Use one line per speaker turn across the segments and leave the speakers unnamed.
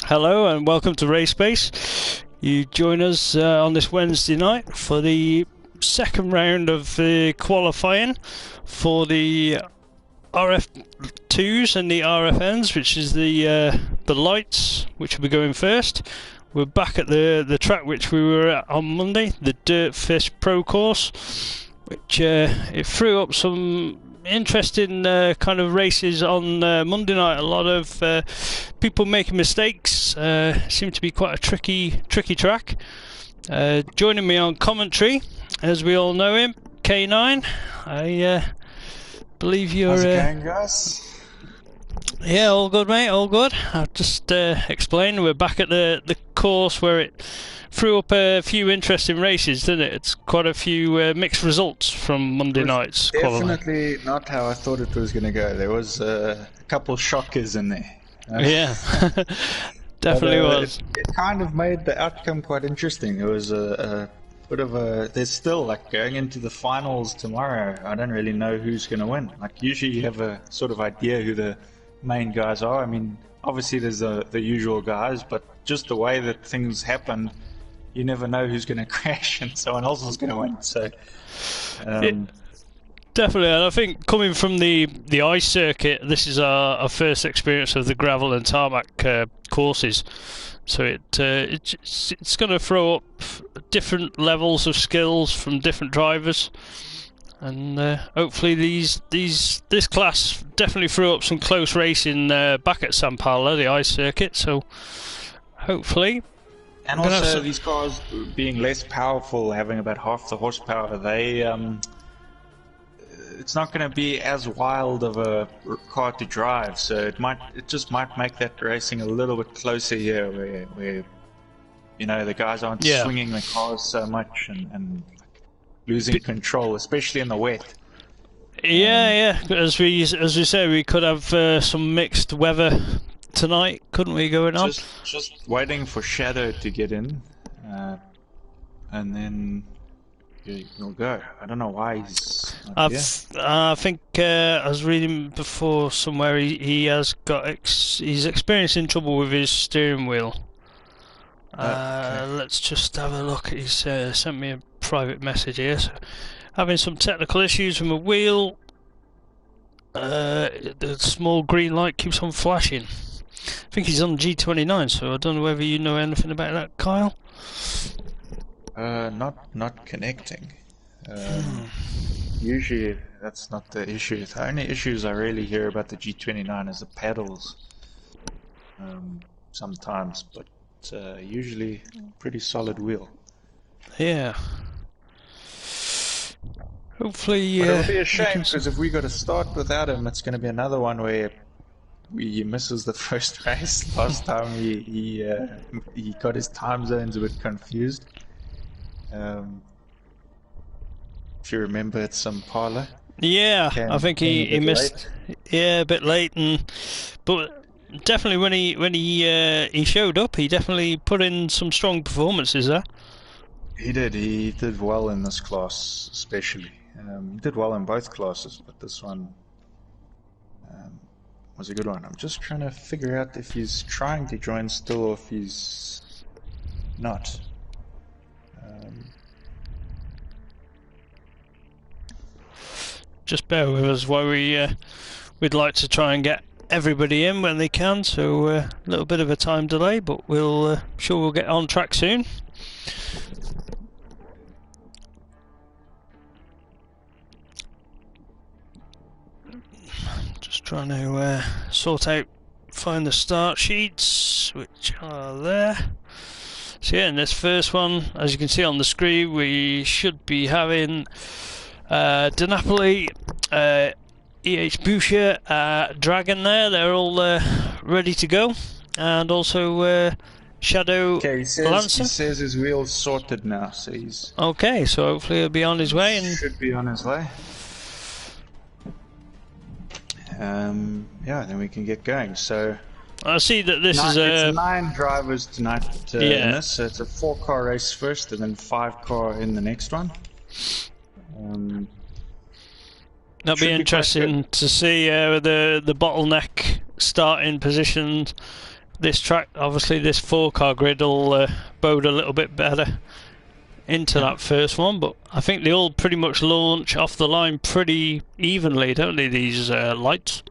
Hello and welcome to Race Space. You join us on this Wednesday night for the second round of the qualifying for the RF2s and the RFNs, which is the lights, which will be going first. We're back at the track which we were at on Monday, the Dirt Fish Pro course, which it threw up some interesting kind of races on Monday night. A lot of people making mistakes. Seemed to be quite a tricky track. Joining me on commentary, as we all know him, K9. I believe you're.
How's it going, guys?
Yeah, all good, mate. All good. I've just explained we're back at the course where it threw up a few interesting races, didn't it? It's quite a few mixed results from Monday night's qualifying.
Definitely not how I thought it was going to go. There was a couple shockers in there.
Yeah, definitely was.
It kind of made the outcome quite interesting. It was a bit of a. There's still, like, going into the finals tomorrow, I don't really know who's going to win. Like, usually you have a sort of idea who the main guys are. I mean, obviously there's the usual guys, but just the way that things happen, you never know who's going to crash and someone else is going to win. So,
definitely, and I think coming from the ice circuit, this is our first experience of the gravel and tarmac courses. So it's going to throw up different levels of skills from different drivers, and hopefully this class definitely threw up some close racing back at San Paulo, the ice circuit. So hopefully.
And also, these cars being less powerful, having about half the horsepower, it's not going to be as wild of a car to drive. So it just might make that racing a little bit closer here, where you know, the guys aren't swinging the cars so much and losing control, especially in the wet.
Yeah. As we say, we could have some mixed weather tonight, couldn't we, going on?
Just waiting for Shadow to get in, and then you'll go. I don't know why he's not here.
I think I was reading before somewhere he's experiencing trouble with his steering wheel. Okay. Let's just have a look. He's sent me a private message here. So, having some technical issues with my wheel. The small green light keeps on flashing. I think he's on G29, so I don't know whether you know anything about that, Kyle.
Not connecting. Usually that's not the issue. The only issues I really hear about the G29 is the pedals. Sometimes, but usually pretty solid wheel.
Yeah. Hopefully,
but it'll be a shame, because if we got to start without him, it's going to be another one where he misses the first race. Last time he got his time zones a bit confused. If you remember, at San Paulo.
Yeah, I think he missed. Late. Yeah, a bit late, but definitely when he showed up, he definitely put in some strong performances there.
He did well in this class, especially. He did well in both classes, but this one was a good one. I'm just trying to figure out if he's trying to join still or if he's not.
Just bear with us while we'd like to try and get everybody in when they can, so a little bit of a time delay, but we'll sure we'll get on track soon. Just trying to find the start sheets, which are there. So yeah, in this first one, as you can see on the screen, we should be having De Napoli, EH Boucher, Dragon there. They're all ready to go, and also Shadow Lancer.
He says his wheel's sorted now, so he's
okay. So hopefully he'll be on his way. And
should be on his way. Yeah, then we can get going. So
I see that this is
it's 9 drivers tonight in this. So it's a 4-car race first, and then 5-car in the next one.
That'll be interesting to see the bottleneck starting positions this track, obviously this 4-car grid will bode a little bit better into that first one, but I think they all pretty much launch off the line pretty evenly, don't they, these lights?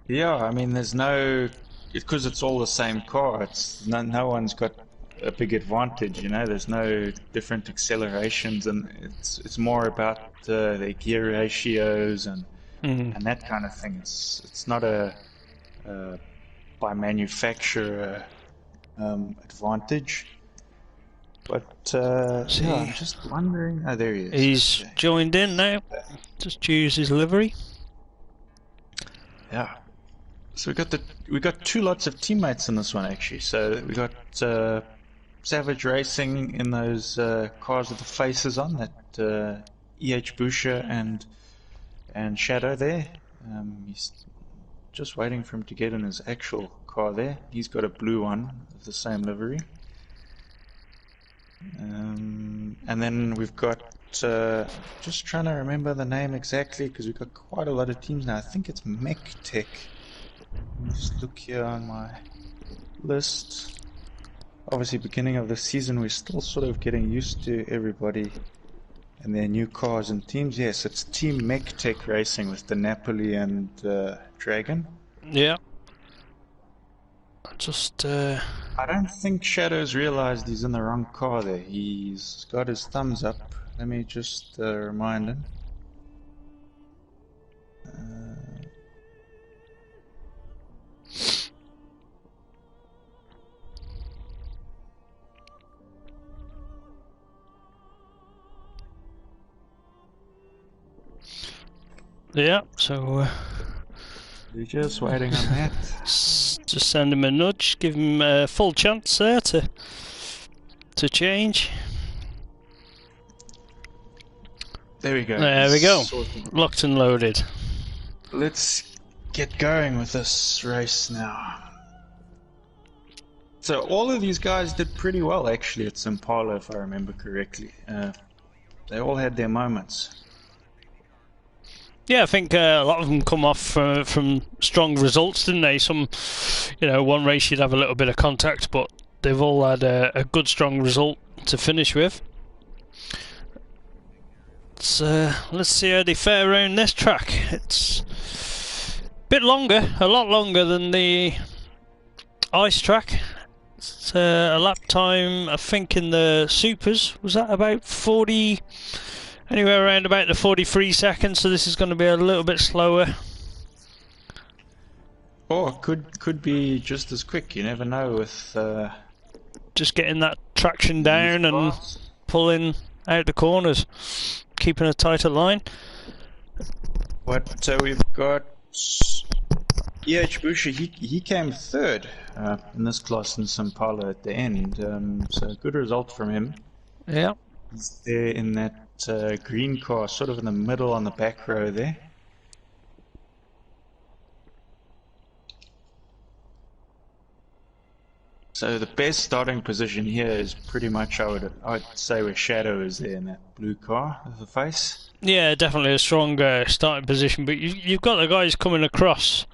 Yeah, I mean, there's no, because it's all the same car, it's no one's got a big advantage, you know. There's no different accelerations, and it's more about their gear ratios and that kind of thing. It's not a by manufacturer advantage. But yeah, I'm just wondering. Oh, there he is.
He's joined in now. Just choose his livery.
Yeah. So we got two lots of teammates in this one actually. So we got Savage Racing in those cars with the faces on, that Busha and Shadow there. He's just waiting for him to get in his actual car there. He's got a blue one of the same livery. And then we've got, just trying to remember the name exactly because we've got quite a lot of teams now. I think it's MechTech. Let me just look here on my list. Obviously, beginning of the season, we're still sort of getting used to everybody and their new cars and teams. Yes, it's Team MechTech Racing with the Napoli and Dragon.
Yeah. Just
I don't think Shadow's realized he's in the wrong car there. He's got his thumbs up. Let me just remind him.
yeah, so
You're just waiting on that.
just send him a nudge, give him a full chance there to change.
There we go.
There we go.
Sorted.
Locked and loaded.
Let's get going with this race now. So all of these guys did pretty well actually at Impala, if I remember correctly. They all had their moments.
Yeah, I think a lot of them come off from strong results, didn't they? Some, one race you'd have a little bit of contact, but they've all had a good, strong result to finish with. Let's see how they fare around this track. It's a bit longer, a lot longer than the ice track. It's a lap time, I think, in the supers. Was that about 40? Anywhere around about the 43 seconds, so this is going to be a little bit slower.
Or could be just as quick, you never know with...
just getting that traction down and pulling out the corners, keeping a tighter line.
So we've got Busha, he came third in this class in Impala at the end, so a good result from him.
Yeah.
He's there in that green car, sort of in the middle on the back row there. So the best starting position here is pretty much, I'd say, where Shadow is there in that blue car with the face.
Yeah, definitely a strong starting position, but you've got the guys coming across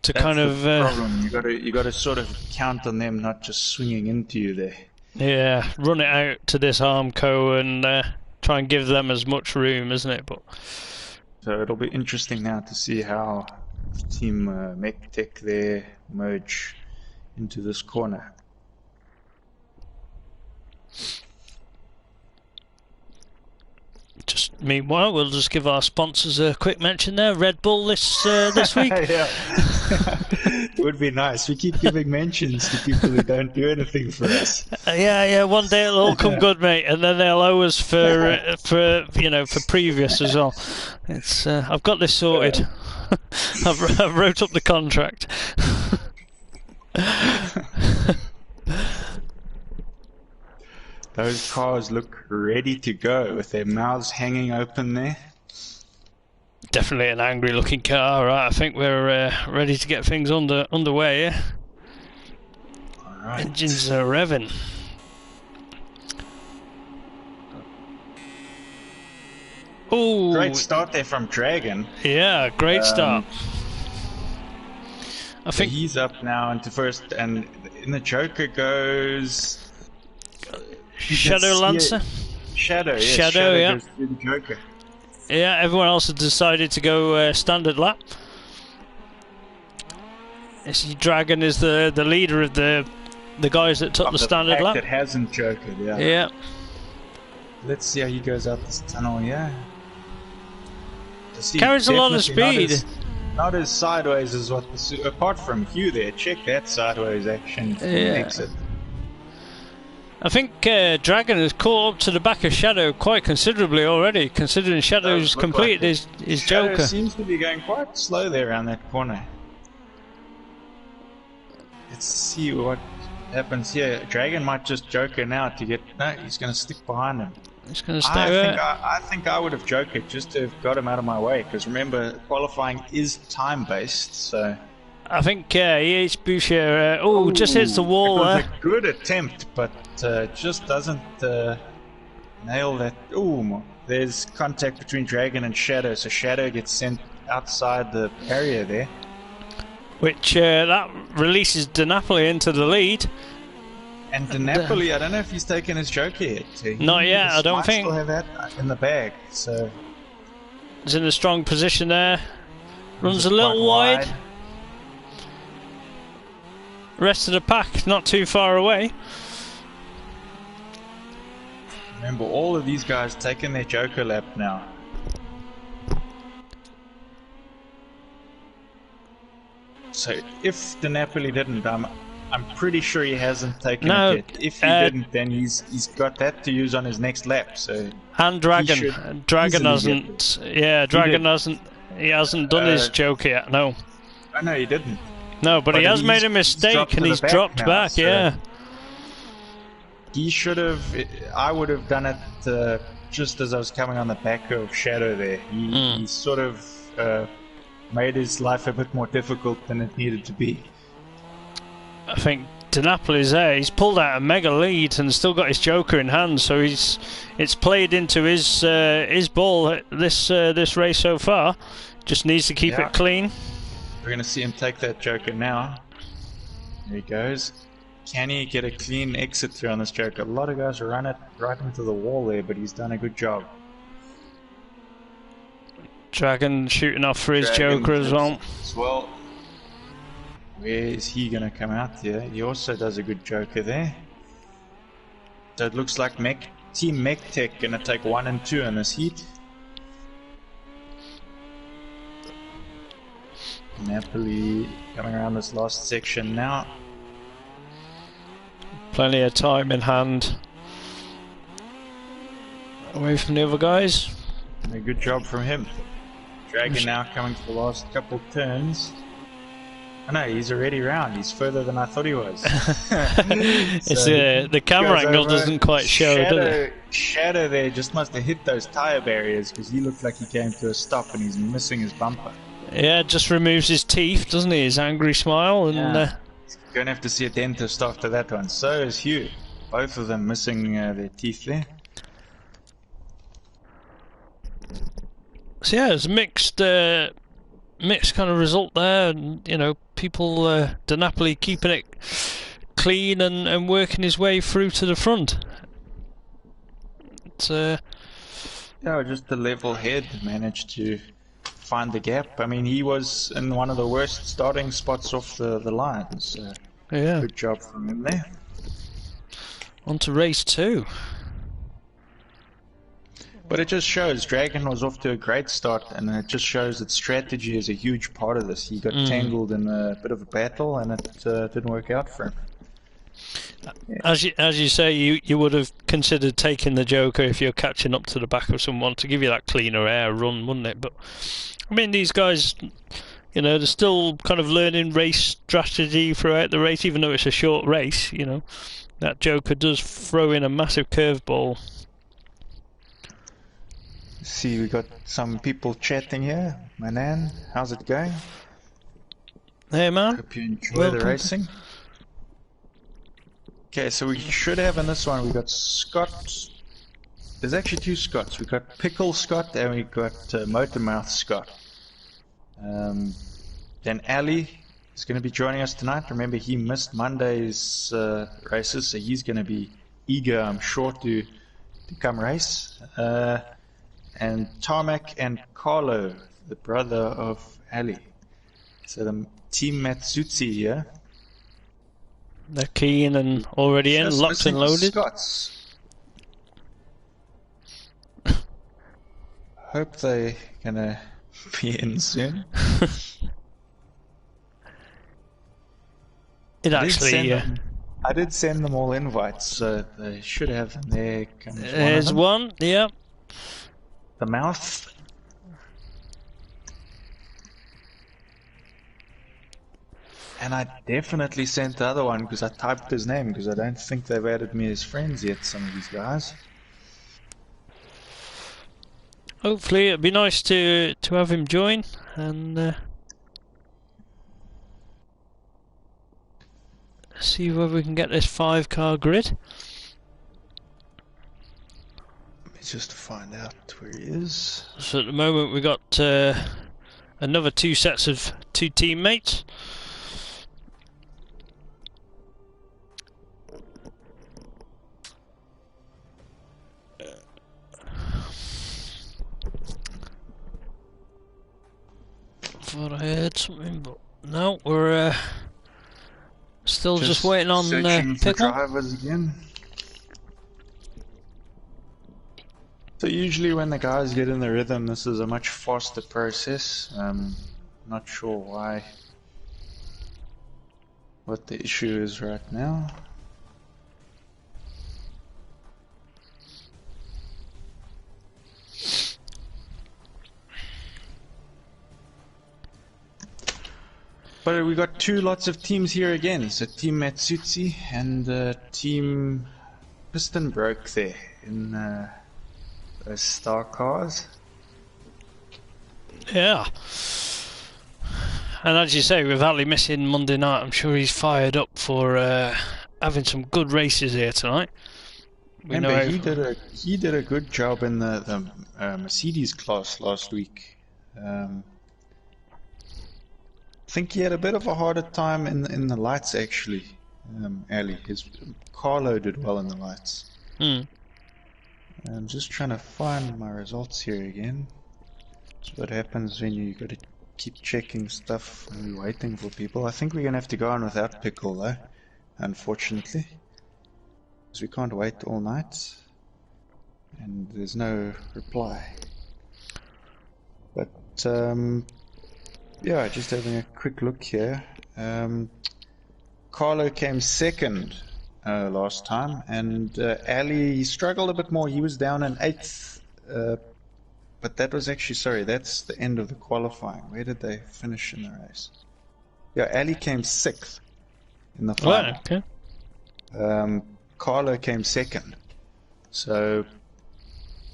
to
That's
kind of
the problem. You got to sort of count on them not just swinging into you there.
Yeah, run it out to this Armco and try and give them as much room, isn't it? But
so it'll be interesting now to see how Team MechTech there merge into this corner.
Just meanwhile, we'll just give our sponsors a quick mention there. Red Bull this week.
Yeah. It would be nice. We keep giving mentions to people who don't do anything for us.
Yeah. One day it'll all come good, mate, and then they'll owe us for previous as well. It's I've got this sorted. I wrote up the contract.
Those cars look ready to go with their mouths hanging open there.
Definitely an angry looking car, right? I think we're ready to get things underway, yeah?
Alright.
Engines are revving.
Great start there from Dragon.
Yeah, great start. I think
he's up now into first, and in the Joker goes
Shadow Lancer.
Shadow, yes.
Shadow, yeah.
Goes through the Joker.
Yeah, everyone else has decided to go standard lap. Dragon is the leader of the guys that took the standard lap.
That hasn't Jokered, yeah.
Yeah.
Let's see how he goes out this tunnel, yeah.
Carries a lot of speed.
Not as sideways as what apart from Hugh there. Check that sideways action from the exit.
I think Dragon has caught up to the back of Shadow quite considerably already, considering Shadow's completed his
Shadow
Joker.
Seems to be going quite slow there around that corner. Let's see what happens here. Dragon might just Joker now to get... No, he's going to stick behind him.
He's going to stay
I think I would have Jokered just to have got him out of my way, because remember, qualifying is time-based, so...
I think EH Boucher just hits the wall there.
It was a good attempt, but just doesn't nail that. Ooh, there's contact between Dragon and Shadow, so Shadow gets sent outside the barrier there.
Which that releases DiNapoli into the lead.
And DiNapoli, I don't know if he's taken his Joker yet.
Not yet, I don't think.
Still have that in the bag, so
he's in a strong position there. Runs a little wide. Rest of the pack not too far away.
Remember, all of these guys taking their Joker lap now. So if DiNapoli didn't, I'm pretty sure he hasn't taken it yet. If he didn't, then he's got that to use on his next lap. So
and Dragon hasn't. Yeah, Dragon hasn't. He hasn't done his Joker yet. No.
I know he didn't.
No, but he has made a mistake and he's dropped back, so yeah.
He should have... I would have done it just as I was coming on the back of Shadow there. He sort of made his life a bit more difficult than it needed to be.
I think DiNapoli's there. He's pulled out a mega lead and still got his Joker in hand, so it's played into his ball this race so far. Just needs to keep it clean.
We're going to see him take that Joker now. There he goes. Can he get a clean exit through on this Joker? A lot of guys run it right into the wall there, but he's done a good job.
Dragon shooting off for his Joker as well.
Where is he going to come out here? He also does a good Joker there. So it looks like Team MechTech going to take 1 and 2 in this heat. Napoli coming around this last section now.
Plenty of time in hand. Away from the other guys.
A good job from him. Dragon now coming for the last couple turns. I know, he's already round. He's further than I thought he was.
It's the camera angle doesn't quite show, does it?
Shadow there just must have hit those tyre barriers, because he looked like he came to a stop and he's missing his bumper.
Yeah, just removes his teeth, doesn't he? His angry smile, and
he's going to have to see a dentist after that one. So is Hugh. Both of them missing their teeth there.
So yeah, it's a mixed kind of result there, and you know, people DiNapoli keeping it clean and working his way through to the front. It's
yeah, just the level head managed to find the gap. I mean, he was in one of the worst starting spots off the line, so
yeah,
good job from him there.
On to race 2.
But it just shows Dragon was off to a great start, and it just shows that strategy is a huge part of this. He got tangled in a bit of a battle, and it didn't work out for him. Yeah.
As you say, you would have considered taking the Joker if you're catching up to the back of someone to give you that cleaner air run, wouldn't it? But I mean, these guys, you know, they're still kind of learning race strategy throughout the race, even though it's a short race. You know, that Joker does throw in a massive curveball.
See, we got some people chatting here. Manan, how's it going?
Hey man,
hope you enjoy the racing. Okay, so we should have in this one, we got Scott. There's actually 2 Scotts. We got Pickle Scott and we got Motormouth Scott. Then Ali is going to be joining us tonight. Remember, he missed Monday's races, so he's going to be eager, I'm sure, to come race. And Tarmac and Carlo, the brother of Ali. So the team Matsutsi here.
They're keen and already in, locked and loaded.
Scots. Hope they're gonna be in soon. I did send them all invites, so they should have them there.
There's one, yeah.
The mouth. And I definitely sent the other one because I typed his name, because I don't think they've added me as friends yet, some of these guys.
Hopefully it'd be nice to have him join and see whether we can get this 5-car grid.
Let me just find out where he is.
So at the moment we got another 2 sets of 2 teammates. Thought I heard something, but no, we're still just waiting on Pickle.
Drivers again. So usually when the guys get in the rhythm, this is a much faster process. Not sure why, what the issue is right now. But we got 2 lots of teams here again. So Team Matsutsi and Team Piston Broke there in those star cars.
Yeah. And as you say, with Ali missing Monday night, I'm sure he's fired up for having some good races here tonight.
Remember, he did a good job in the Mercedes class last week. I think he had a bit of a harder time in the lights, actually. Ali, Carlo did well in the lights. I'm just trying to find my results here again. That's what happens when you got to keep checking stuff when you're waiting for people. I think we're gonna have to go on without Pickle though, unfortunately, because we can't wait all night, and there's no reply. But yeah, just having a quick look here. Carlo came second last time, and Ali struggled a bit more. He was down in 8th, but that was actually, sorry, that's the end of the qualifying. Where did they finish in the race? Yeah, Ali came 6th in the final.
Okay.
Carlo came second. So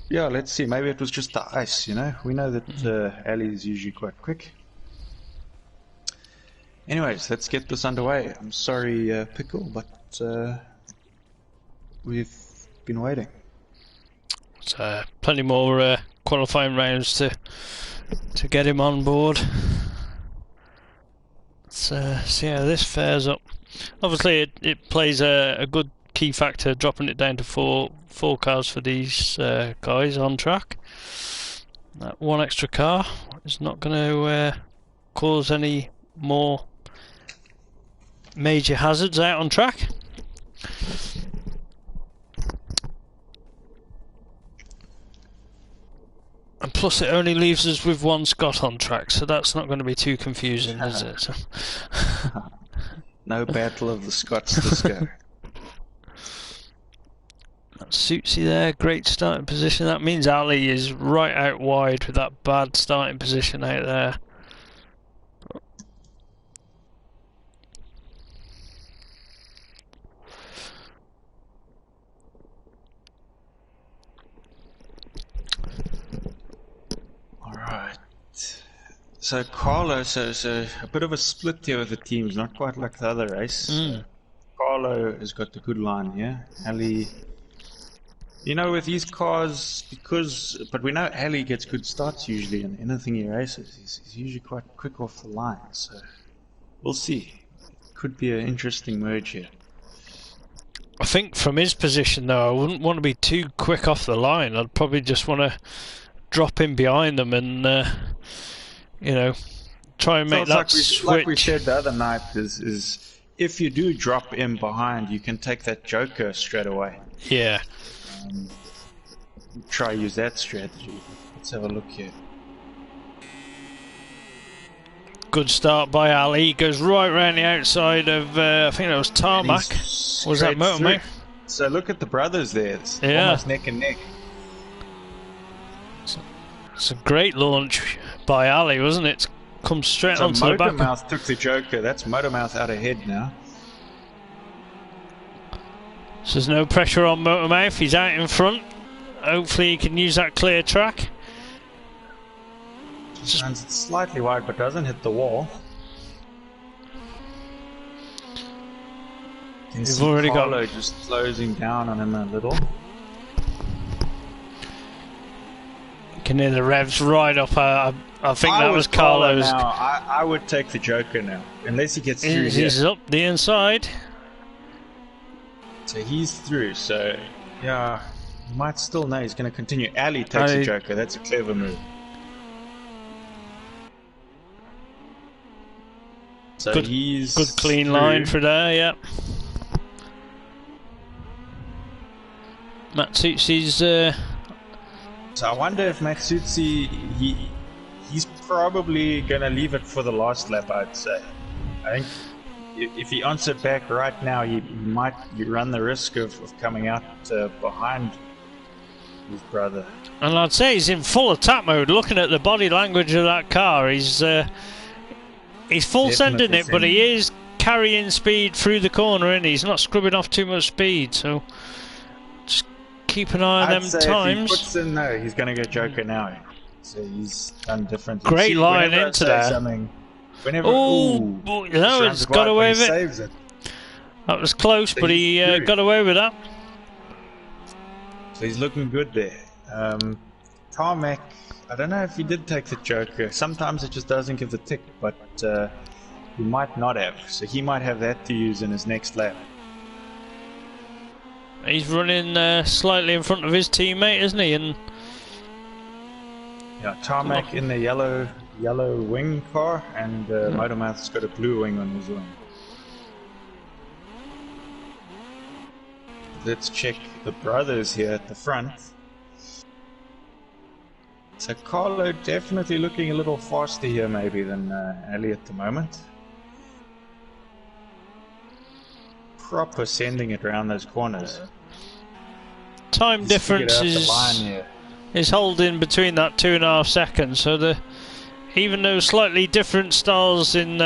yeah, let's see. Maybe it was just the ice, you know. We know that Ali is usually quite quick. Anyways, let's get this underway. I'm sorry, Pickle, but we've been waiting.
So plenty more qualifying rounds to get him on board. Let's see how this fares up. Obviously, it plays a good key factor, dropping it down to four cars for these guys on track. That one extra car is not going to cause any more major hazards out on track. And plus it only leaves us with one Scot on track, so that's not going to be too confusing, is it? So
no battle of the Scots this go.
That suits you there, great starting position. That means Ali is right out wide with that bad starting position out there.
So Carlo, so a bit of a split here with the teams, not quite like the other race. Carlo has got the good line here. Ali, you know, with these cars, but we know Ali gets good starts usually in anything he races. He's usually quite quick off the line. So we'll see. Could be an interesting merge here.
I think from his position though, I wouldn't want to be too quick off the line. I'd probably just want to drop in behind them and, you know, try and make that switch.
Like we said the other night, is if you do drop in behind, you can take that Joker straight away.
Yeah.
Try use that strategy. Let's have a look here.
Good start by Ali. He goes right round the outside of, I think that was Tarmac. Was that Motormate?
So look at the brothers there. It's almost neck and neck.
It's a great launch by Ali, wasn't it? Come straight onto the back.
Motormouth took the Joker. That's Motormouth out ahead now.
So there's no pressure on Motormouth. He's out in front. Hopefully he can use that clear track.
Just runs it slightly wide, but doesn't hit the wall.
You've already got
just closing down on him a little.
You can hear the revs right up. I think that was Carlo's.
Now. I would take the Joker now, unless he gets through.
He's up the inside.
So he's through. So yeah, he might still know he's going to continue. Ali takes the Joker. That's a clever move. So he's
good clean
through.
line for there, yeah. Matsutsi's
So I wonder if Matsutsi he's probably gonna leave it for the last lap, I'd say. I think if he answered back right now, he might run the risk of coming out behind his brother.
And I'd say he's in full attack mode. Looking at the body language of that car, he's full sending it, but he is carrying speed through the corner, and he's not scrubbing off too much speed. So just keep an eye on them times.
If he puts in there, he's going to get Joker now. So he's done different.
Great line into there. Oh, no, it's got away with it. That was close, but he got away with that.
So he's looking good there. Tarmac, I don't know if he did take the Joker. Sometimes it just doesn't give the tick, but he might not have. So he might have that to use in his next lap.
He's running slightly in front of his teammate, isn't he? And
yeah, Tarmac in the yellow wing car, and Motormouth's got a blue wing on his wing. Let's check the brothers here at the front. So Carlo definitely looking a little faster here maybe than Ali at the moment. Proper sending it around those corners.
Time difference is holding between that 2.5 seconds, so even though slightly different styles in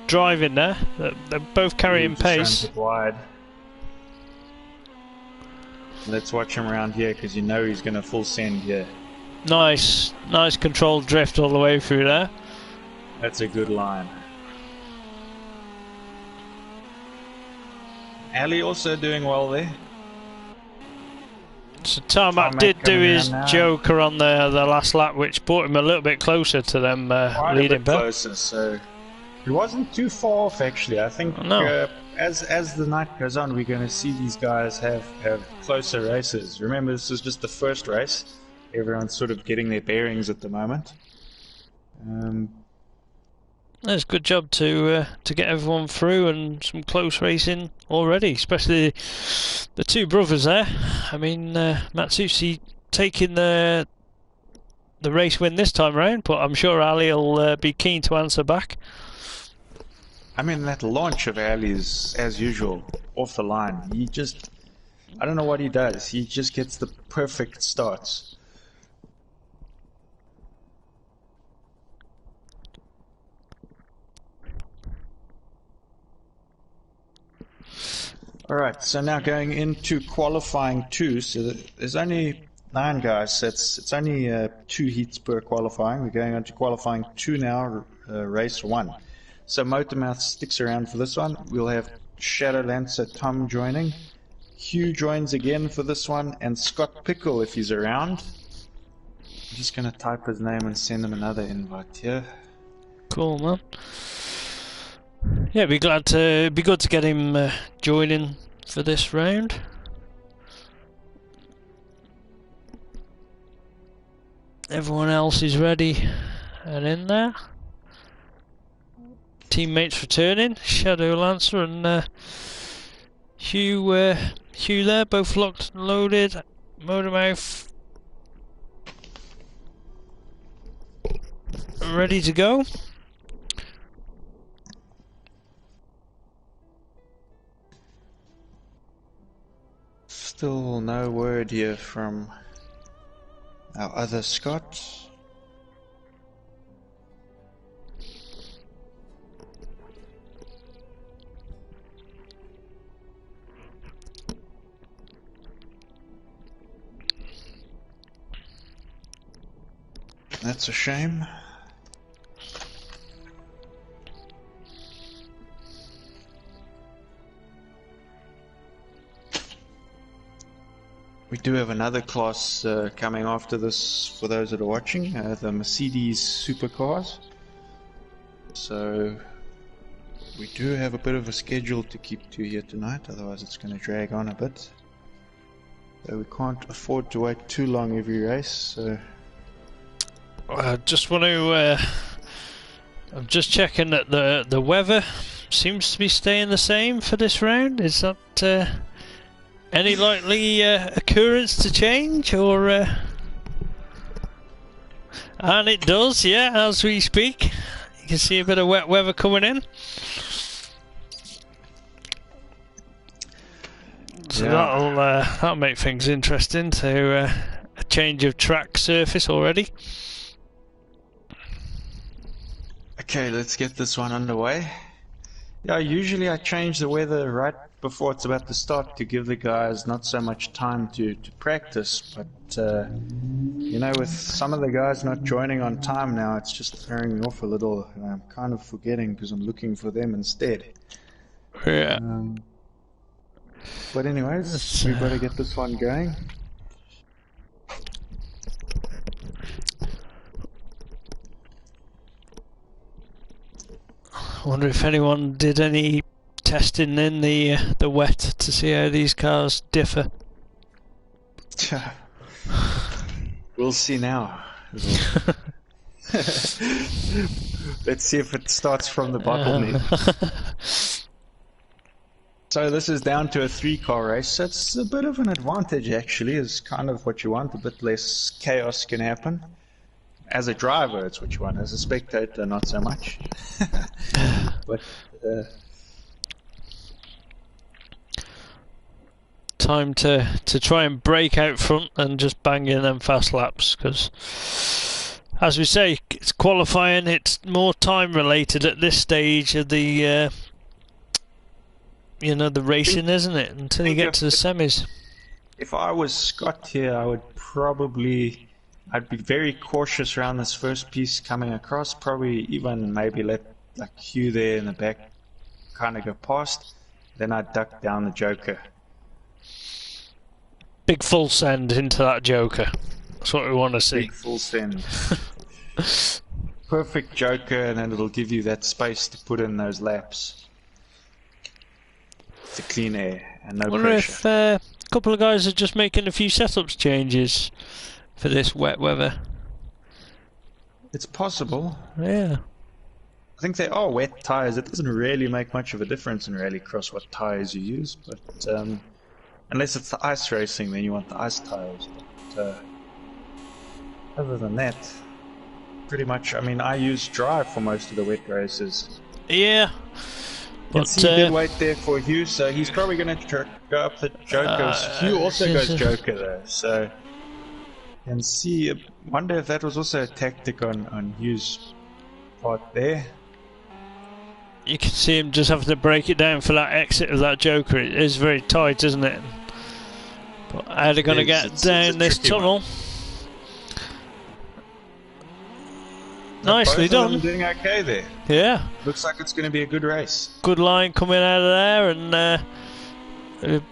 driving there, they're both carrying pace.
Wide. Let's watch him around here because you know he's going to full send here.
Nice controlled drift all the way through there.
That's a good line. Ali also doing well there.
So Tarmac did do his Joker on the last lap, which brought him a little bit closer to them leading back.
Closer, so it wasn't too far off actually. I think as the night goes on, we're going to see these guys have closer races. Remember, this is just the first race. Everyone's sort of getting their bearings at the moment.
It's a good job to get everyone through, and some close racing already, especially the two brothers there. I mean, Matsushi taking the race win this time round, but I'm sure Ali will be keen to answer back.
I mean, that launch of Ali is, as usual, off the line. I don't know what he does. He just gets the perfect starts. Alright, so now going into qualifying 2, so there's only 9 guys, so it's only 2 heats per qualifying. We're going on to qualifying 2 now, race 1. So Motormouth sticks around for this one. We'll have Shadowlancer Tom joining. Hugh joins again for this one, and Scott Pickle if he's around. I'm just going to type his name and send him another invite here.
Cool, man. Yeah, be good to get him joining for this round. Everyone else is ready and in there. Teammates returning, Shadow Lancer and Hugh there, both locked and loaded. Motormouth ready to go.
Still no word here from our other Scott. That's a shame. We do have another class coming after this for those that are watching, the Mercedes supercars. So we do have a bit of a schedule to keep to here tonight, otherwise it's going to drag on a bit. So we can't afford to wait too long every race. So
I just want to. I'm just checking that the weather seems to be staying the same for this round. Is that any likely occurrence to change, or? And it does, yeah. As we speak, you can see a bit of wet weather coming in. So yeah, that'll make things interesting. To a change of track surface already.
Okay, let's get this one underway. Yeah, usually I change the weather right before it's about to start to give the guys not so much time to practice, but you know, with some of the guys not joining on time now, it's just throwing me off a little, and I'm kind of forgetting because I'm looking for them instead.
Yeah.
But anyways, we better get this one going.
I wonder if anyone did any testing in the wet to see how these cars differ.
We'll see now. Let's see if it starts from the bottleneck. So this is down to a 3-car race. That's a bit of an advantage, actually. Is kind of what you want. A bit less chaos can happen. As a driver, it's what you want. As a spectator, not so much. But
time to try and break out front and just bang in them fast laps, because as we say, it's qualifying. It's more time related at this stage of the you know, the racing, isn't it? Until you get to the semis.
If I was Scott here, I'd be very cautious around this first piece coming across. Probably even maybe let like Hugh there in the back kind of go past. Then I'd duck down the Joker.
Big full send into that Joker. That's what we want to see.
Big full send. Perfect Joker, and then it'll give you that space to put in those laps. To clean air and no
wonder
pressure.
If a couple of guys are just making a few setups changes for this wet weather.
It's possible.
Yeah.
I think they are wet tyres. It doesn't really make much of a difference in rallycross what tyres you use, but unless it's the ice racing, then you want the ice tyres. But other than that, pretty much. I mean, I use dry for most of the wet races.
Yeah.
But he did wait there for Hugh, so he's probably going to go up the Joker. Hugh also goes Joker though, so and see. Wonder if that was also a tactic on Hugh's part there.
You can see him just having to break it down for that exit of that Joker. It is very tight, isn't it? But how are they going to get down this tunnel? Nicely done.
Both of them doing okay there.
Yeah.
Looks like it's going to be a good race.
Good line coming out of there, and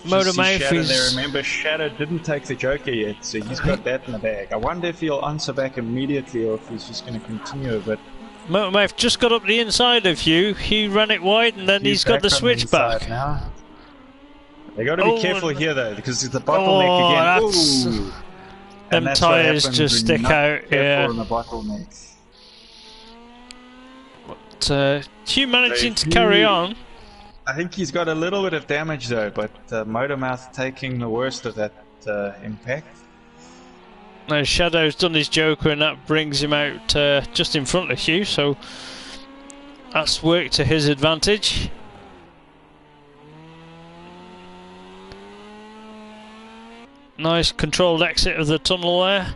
Motormouth is...
Remember, Shadow didn't take the Joker yet, so he's got that in the bag. I wonder if he'll answer back immediately or if he's just going to continue a bit.
Motormouth just got up the inside of Hugh. Hugh ran it wide and then he's got the switch back.
Now. They got to be careful here though, because it's the bottleneck again. Ooh.
Them tyres just stick out. Yeah.
On the bottleneck.
But Hugh managing to carry on.
I think he's got a little bit of damage though, but Motormouth taking the worst of that impact.
No, Shadow's done his Joker and that brings him out just in front of Hugh, so that's worked to his advantage. Nice controlled exit of the tunnel there.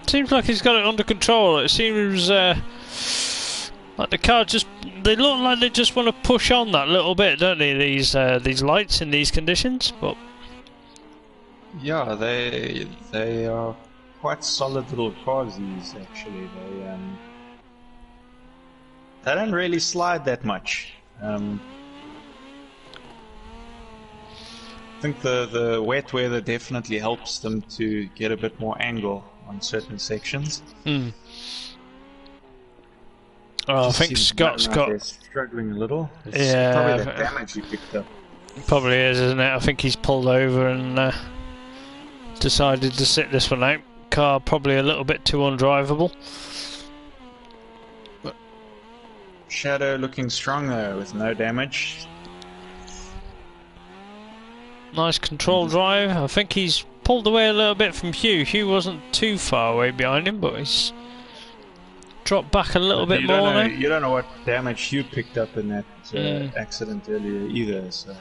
Seems like he's got it under control. It seems like the car they look like they just want to push on that little bit, don't they? These lights in these conditions, but
yeah, they are quite solid little cars. These actually, they don't really slide that much. I think the wet weather definitely helps them to get a bit more angle on certain sections.
Oh, I think Scott's got
struggling a little. It's
yeah,
probably the damage he picked up.
Probably is, isn't it? I think he's pulled over and decided to sit this one out. Car probably a little bit too undrivable.
Shadow looking strong though, with no damage.
Nice control drive. I think he's pulled away a little bit from Hugh. Hugh wasn't too far away behind him, but he's dropped back a little bit more now.
You don't know what damage Hugh picked up in that accident earlier either, so.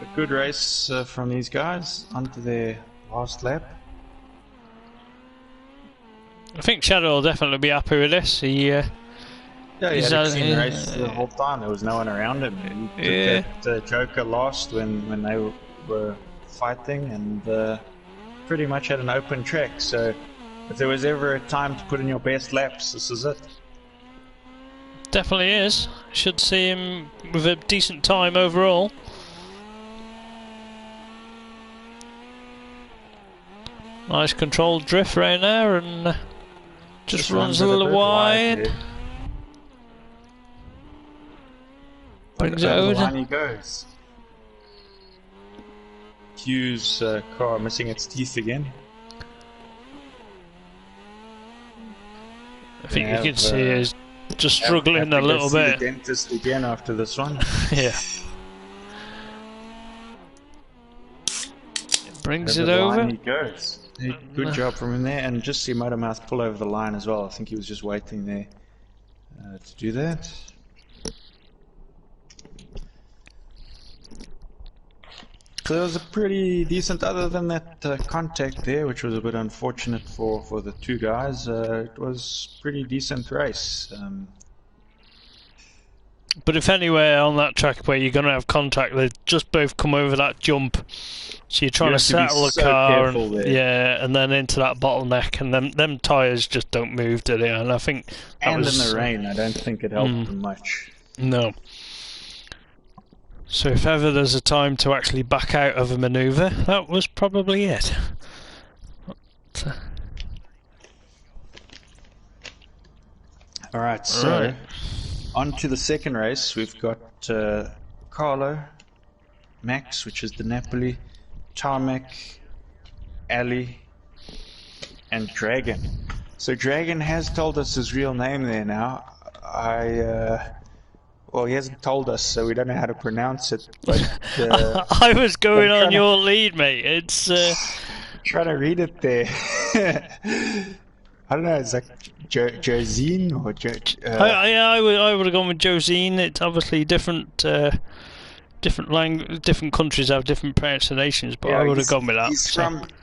A good race from these guys onto their last lap.
I think Shadow will definitely be happy with this. He
had a clean race the whole time. There was no one around him. He took that Joker last when they were fighting, and pretty much had an open track. So if there was ever a time to put in your best laps, this is it.
Definitely is. Should see him with a decent time overall. Nice controlled drift right there, and just runs a little wide. Brings it over.
Line he goes. Hugh's car missing its teeth again.
I think you can see he's just struggling a little bit.
The dentist again after this one.
Yeah. Brings it over.
Line he goes. Good job from him there, and just see Motormouth pull over the line as well. I think he was just waiting there to do that. So it was a pretty decent, other than that contact there, which was a bit unfortunate for the two guys. It was a pretty decent race.
But if anywhere on that track where you're going to have contact, they just both come over that jump. So you're trying to settle the car, and then into that bottleneck, and them tyres just don't move, do they? And I think that
in the rain, I don't think it helped them much.
No. So if ever there's a time to actually back out of a manoeuvre, that was probably it.
Alright, so on to the second race. We've got Carlo, Max, which is the Napoli, Tarmac, Ali, and Dragon. So Dragon has told us his real name there now. Well, he hasn't told us, so we don't know how to pronounce it. But
I was going on your lead, mate. It's
trying to read it there. I don't know. It's like Josine or
I would have gone with Josine. It's obviously different. Different countries have different pronunciations, but I would have gone with that.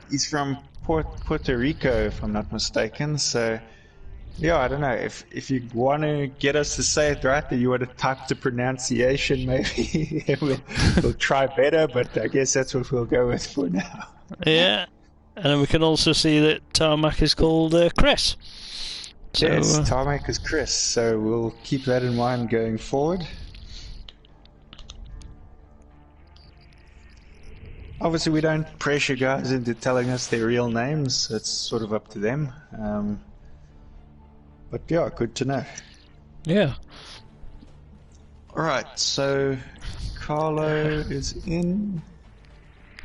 He's from Puerto Rico, if I'm not mistaken. So. Yeah, I don't know. If you want to get us to say it right, that you want to type the pronunciation, maybe we'll try better, but I guess that's what we'll go with for now.
Yeah, and then we can also see that Tarmac is called Chris. So,
yes, Tarmac is Chris, so we'll keep that in mind going forward. Obviously, we don't pressure guys into telling us their real names. It's sort of up to them. But yeah, good to know.
Yeah.
Alright, so Carlo is in.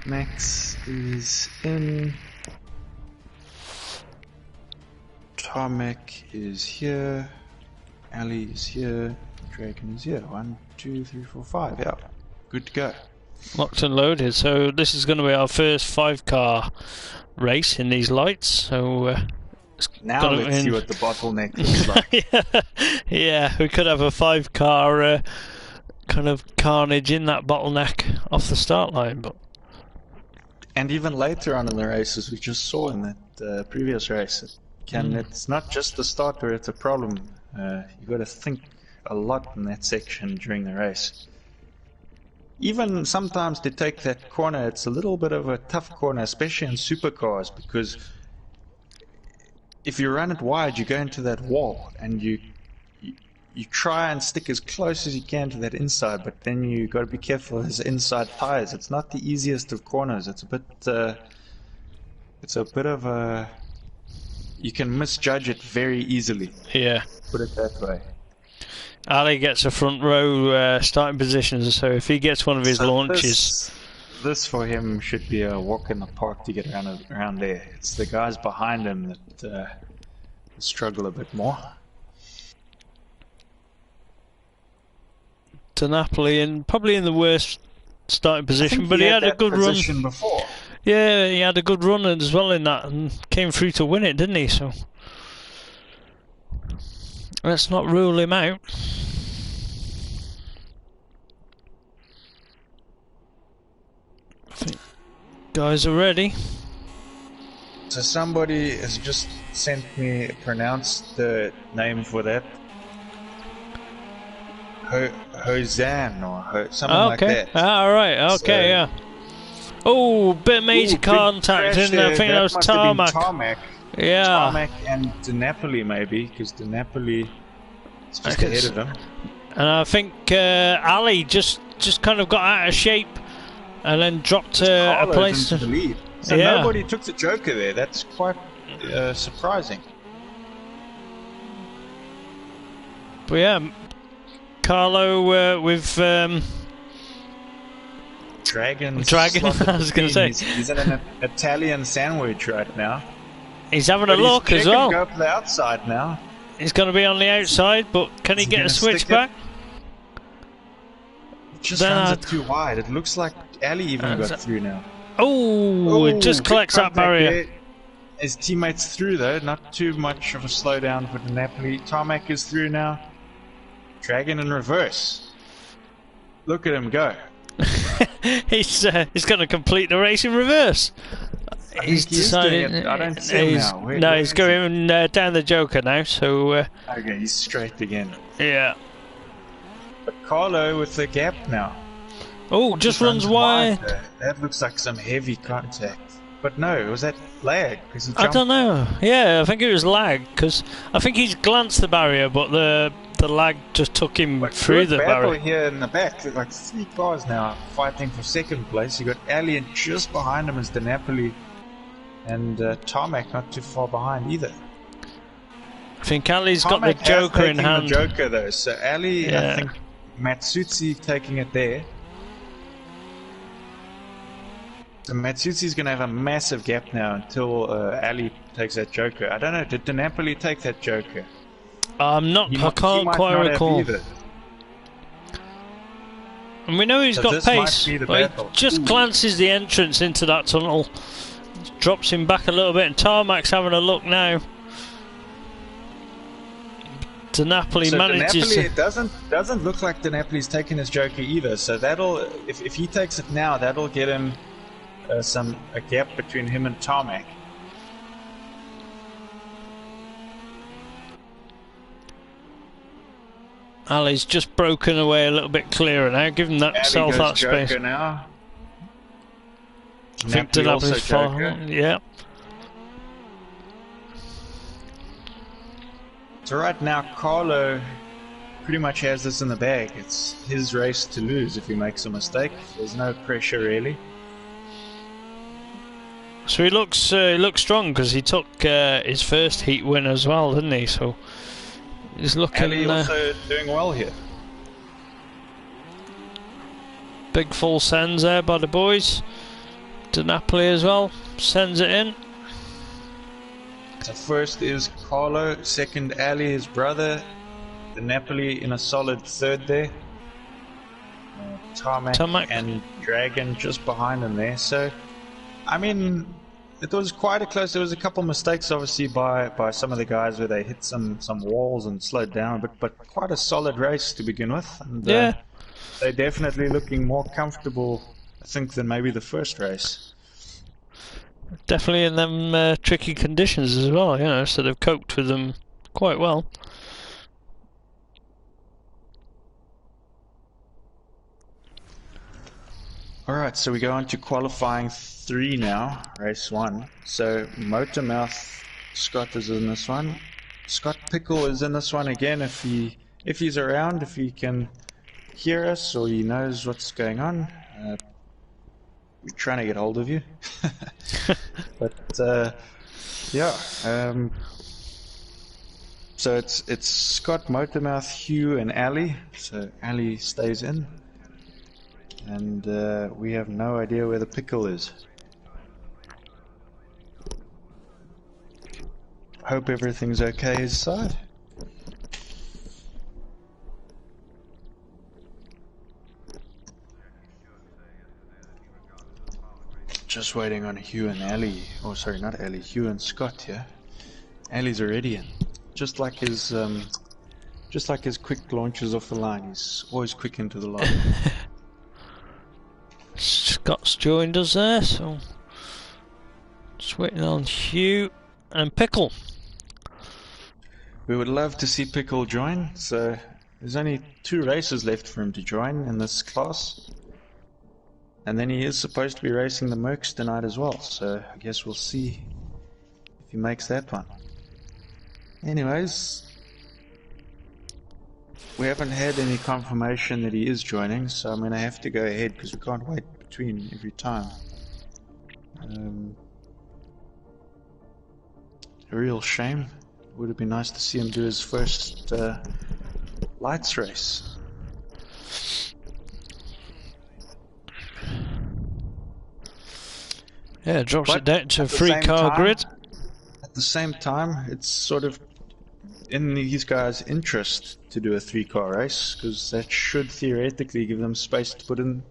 Max is in. Tarmac is here. Ali is here. Dragon is here. 1, 2, 3, 4, 5. Yeah. Good to go.
Locked and loaded. So this is going to be our first 5-car race in these lights. So
now let's see what the bottleneck looks like.
Yeah, we could have a 5-car kind of carnage in that bottleneck off the start line, but.
And even later on in the races, we just saw in that previous race, it's not just the start where it's a problem. You got to think a lot in that section during the race. Even sometimes to take that corner, it's a little bit of a tough corner, especially in supercars, because if you run it wide, you go into that wall, and you try and stick as close as you can to that inside, but then you got to be careful of his inside tires. It's not the easiest of corners. It's a bit of a, you can misjudge it very easily.
Yeah.
Put it that way.
Ali gets a front row starting position, so if he gets one of his launches...
This for him should be a walk in the park to get around there. It's the guys behind him that struggle a bit more.
To Napoli, and probably in the worst starting position, but he had a good run.
Before.
Yeah, he had a good run as well in that, and came through to win it, didn't he? So let's not rule him out. I think guys are ready.
So somebody has just sent me, pronounced the name for that. Hosann or something like that.
Alright, okay, so, yeah. Oh, bit of major contact, didn't I think that was Tarmac. Yeah.
Tarmac and De Napoli maybe, because De Napoli is just ahead of him.
And I think Ali just kind of got out of shape and then dropped a place.
Into the lead. So nobody took the Joker there. That's quite surprising.
But yeah, Carlo with
Dragon,
I was going to say.
He's in an Italian sandwich right now.
He's having a look as well.
Go up the outside now.
He's going to be on the outside, but can he get a switch back?
It just runs it too wide. It looks like Ali even got through now.
Oh, it just collects that barrier.
There. His teammates through though, not too much of a slowdown for De Napoli. Tarmac is through now. Dragon in reverse. Look at him go.
He's going to complete the race in reverse. He's decided.
I don't see him now.
He's going down the Joker now. So.
Okay, he's straight again.
Yeah.
But Carlo with the gap now.
Oh, just runs wide.
That looks like some heavy contact. But no, was that lag?
I don't know. Yeah, I think it was lag because I think he's glanced the barrier, but the lag just took him through the barrier.
Here in the back, there's like 3 cars now fighting for second place. You got Ali, and just behind him is De Napoli, and Tarmac not too far behind either.
I think Ali's got the Joker in hand.
The Joker though, so Ali, I think Matsutsi taking it there. So Matsutsi's going to have a massive gap now until Ali takes that Joker. I don't know, did De Napoli take that Joker?
I can't quite recall. And we know he's got pace, but he just glances the entrance into that tunnel, drops him back a little bit, and Tarmac's having a look now. De Napoli manages.
It doesn't look like De Napoli's taking his Joker either. So that'll, if he takes it now, that'll get him a gap between him and Tarmac.
Ali's just broken away a little bit clearer now, give him that space.
Now.
I think De Napoli's far. Yeah.
So right now, Carlo pretty much has this in the bag. It's his race to lose if he makes a mistake. There's no pressure really.
So he looks strong because he took his first heat win as well, didn't he? So he's looking.
Ali also doing well here.
Big full sends there by the boys. To Napoli as well. Sends it in.
So first is Carlo, second Ali, his brother. The Napoli in a solid third there. Tarmac and Dragon just behind him there. So, I mean, it was quite a close. There was a couple mistakes, obviously, by some of the guys where they hit some walls and slowed down. But quite a solid race to begin with. And,
yeah.
They're definitely looking more comfortable, I think, than maybe the first race.
Definitely in them tricky conditions as well, you know, so they've coped with them quite well.
Alright, so we go on to qualifying 3 now, race 1. So Motormouth Scott is in this one. Scott Pickle is in this one again if he's around, if he can hear us or he knows what's going on. We're trying to get hold of you. But yeah, so it's Scott, Motormouth, Hugh and Ali. So Ali stays in. And we have no idea where the pickle is. Hope everything's okay his side. Just waiting on Hugh and Ali. Oh, sorry, not Ali. Hugh and Scott here. Ali's already in. Just like his quick launches off the line. He's always quick into the line.
Scott's joined us there, so just waiting on Hugh and Pickle.
We would love to see Pickle join. So there's only 2 races left for him to join in this class. And then he is supposed to be racing the Mercs tonight as well, so I guess we'll see if he makes that one. Anyways, we haven't had any confirmation that he is joining, so I'm going to have to go ahead because we can't wait between every time. A real shame. Would have been nice to see him do his first lights race.
Yeah, drops it down to a 3-car grid.
At the same time, it's sort of in these guys' interest to do a 3-car race, because that should theoretically give them space to put in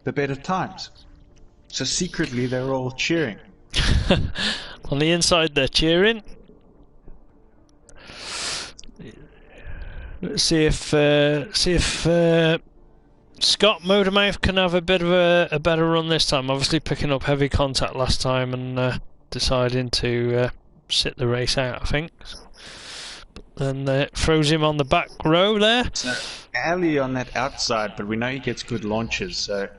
the better times. So secretly, they're all cheering.
On the inside, they're cheering. Let's see if Scott Motormouth can have a bit of a better run this time. Obviously picking up heavy contact last time and deciding to sit the race out, I think. But then throws him on the back row there.
So Ali on that outside, but we know he gets good launches. So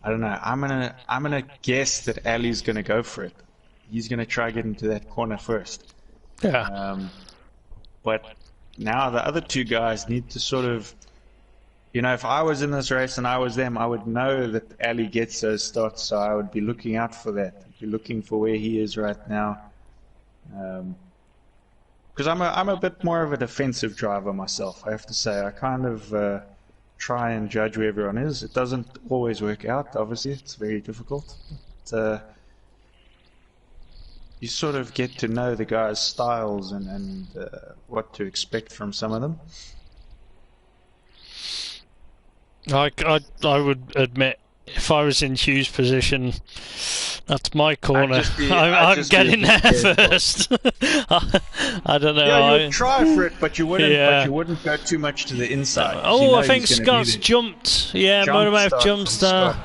I don't know. I'm gonna guess that Ali's gonna go for it. He's gonna try get into that corner first.
Yeah.
But now the other 2 guys need to sort of. You know, if I was in this race and I was them, I would know that Ali gets those starts, so I would be looking out for that. I'd be looking for where he is right now. Because I'm a bit more of a defensive driver myself, I have to say. I kind of try and judge where everyone is. It doesn't always work out, obviously. It's very difficult. But, you sort of get to know the guys' styles and what to expect from some of them.
I would admit, if I was in Hugh's position, that's my corner. I'm getting there first. I don't know.
Yeah, you would try for it, but you wouldn't. Yeah. But you wouldn't go too much to the inside.
Oh, I think Scott's jumped. Yeah, Motormouth jumps there.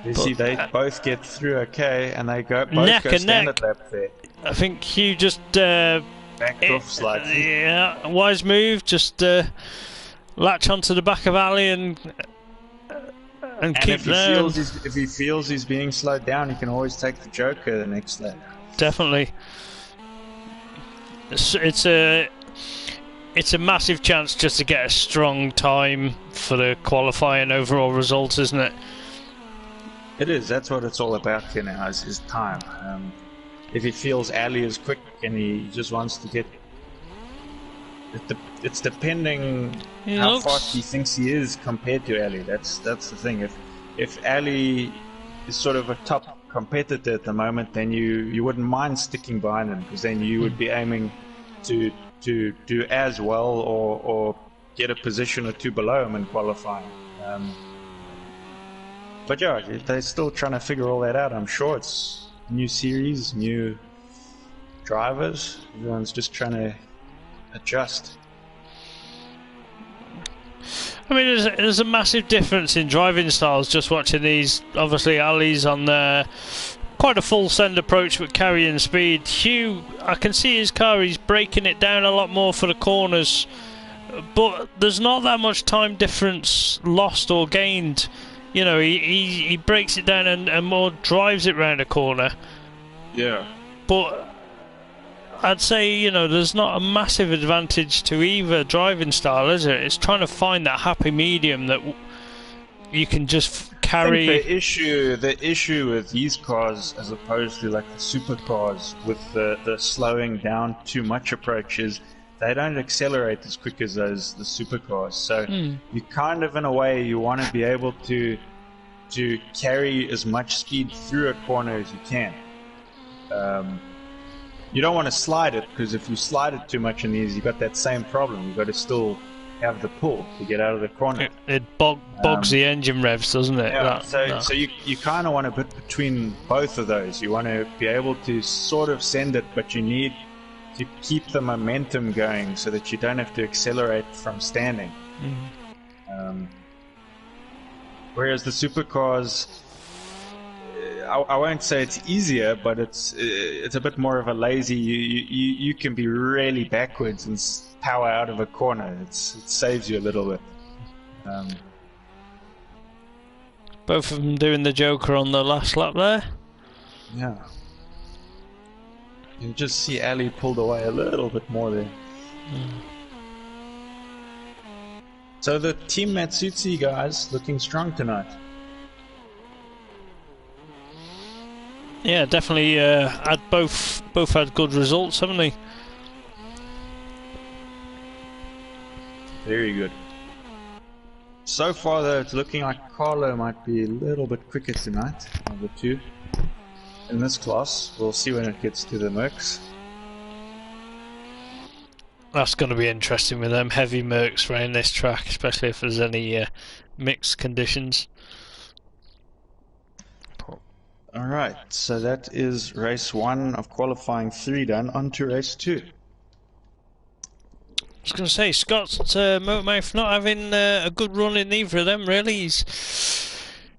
You see, they both get through okay, and they go both
neck
go
and
standard
neck.
lap there.
I think Hugh just
backed off slightly.
Yeah, wise move. Just latch onto the back of Ali and keep there.
If he feels he's being slowed down, he can always take the Joker the next lap.
Definitely. It's a massive chance just to get a strong time for the qualifying overall result, isn't it?
It is. That's what it's all about here now. Is time. If he feels Ali is quick and he just wants to get, it's depending how fast he thinks he is compared to Ali. That's the thing. If Ali is sort of a top competitor at the moment, then you wouldn't mind sticking behind him, because then you would be aiming to do as well or get a position or two below him in qualifying. But yeah, they're still trying to figure all that out. I'm sure it's new series, new drivers. Everyone's just trying to adjust.
I mean, there's a massive difference in driving styles just watching these. Obviously, Ali's on quite a full send approach with carrying speed. Hugh, I can see his car, he's breaking it down a lot more for the corners, but there's not that much time difference lost or gained. You know, he breaks it down and more drives it round a corner.
Yeah.
But I'd say, you know, there's not a massive advantage to either driving style, is there? It's trying to find that happy medium that you can just carry.
I think the issue with these cars, as opposed to like the supercars with the slowing down too much approach, is they don't accelerate as quick as the supercars. So you kind of, in a way, you want to be able to carry as much speed through a corner as you can. You don't want to slide it, because if you slide it too much in these, you've got that same problem. You've got to still have the pull to get out of the corner.
It bogs the engine revs, doesn't it?
Yeah, so you kind of want a bit between both of those. You want to be able to sort of send it, but you need to keep the momentum going so that you don't have to accelerate from standing. Whereas the supercars, I won't say it's easier, but it's a bit more of a lazy. You can be really backwards and power out of a corner. It saves you a little bit.
Both of them doing the Joker on the last lap there.
Yeah. You just see Ali pulled away a little bit more there. So the Team Matsutsi guys looking strong tonight.
Yeah, definitely. Had both had good results, haven't they?
Very good. So far, though, it's looking like Carlo might be a little bit quicker tonight of the two in this class. We'll see when it gets to the Mercs.
That's going to be interesting with them heavy Mercs around this track, especially if there's any mixed conditions.
Alright, so that is race 1 of qualifying 3 done. On to race 2.
I was going to say, Scott's Motormouth not having a good run in either of them, really.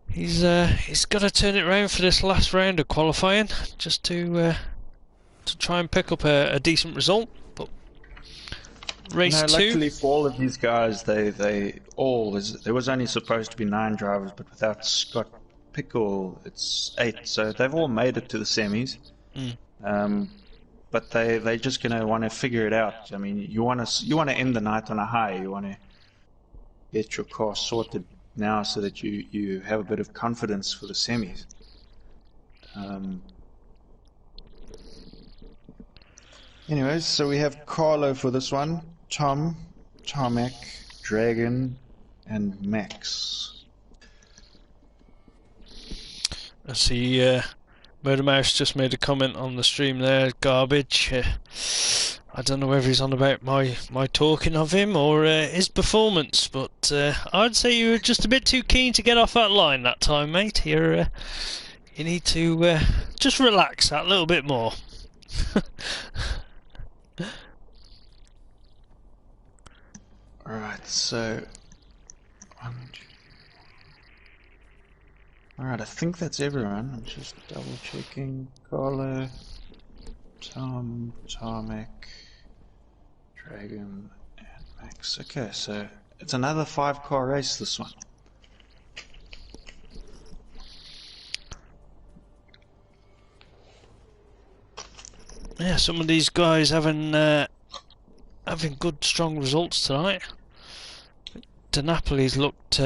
He's got to turn it around for this last round of qualifying, just to try and pick up a decent result. But race 2.
Luckily for all of these guys, there was only supposed to be 9 drivers, but without Scott Pickle, it's 8. So they've all made it to the semis. But they're just gonna want to figure it out. I mean, you want to end the night on a high. You want to get your car sorted now so that you have a bit of confidence for the semis. Anyways, so we have Carlo for this one, Tom, Tarmac, Dragon, and Max.
I see Murder Mouse just made a comment on the stream there, garbage. I don't know whether he's on about my talking of him or his performance, but I'd say you were just a bit too keen to get off that line that time, mate. You need to just relax that a little bit more.
Alright, so alright, I think that's everyone. I'm just double checking. Carlo, Tom, Tarmac, Dragon, and Max. Okay, so it's another 5-car race, this one.
Yeah, some of these guys having good, strong results tonight. De Napoli's looked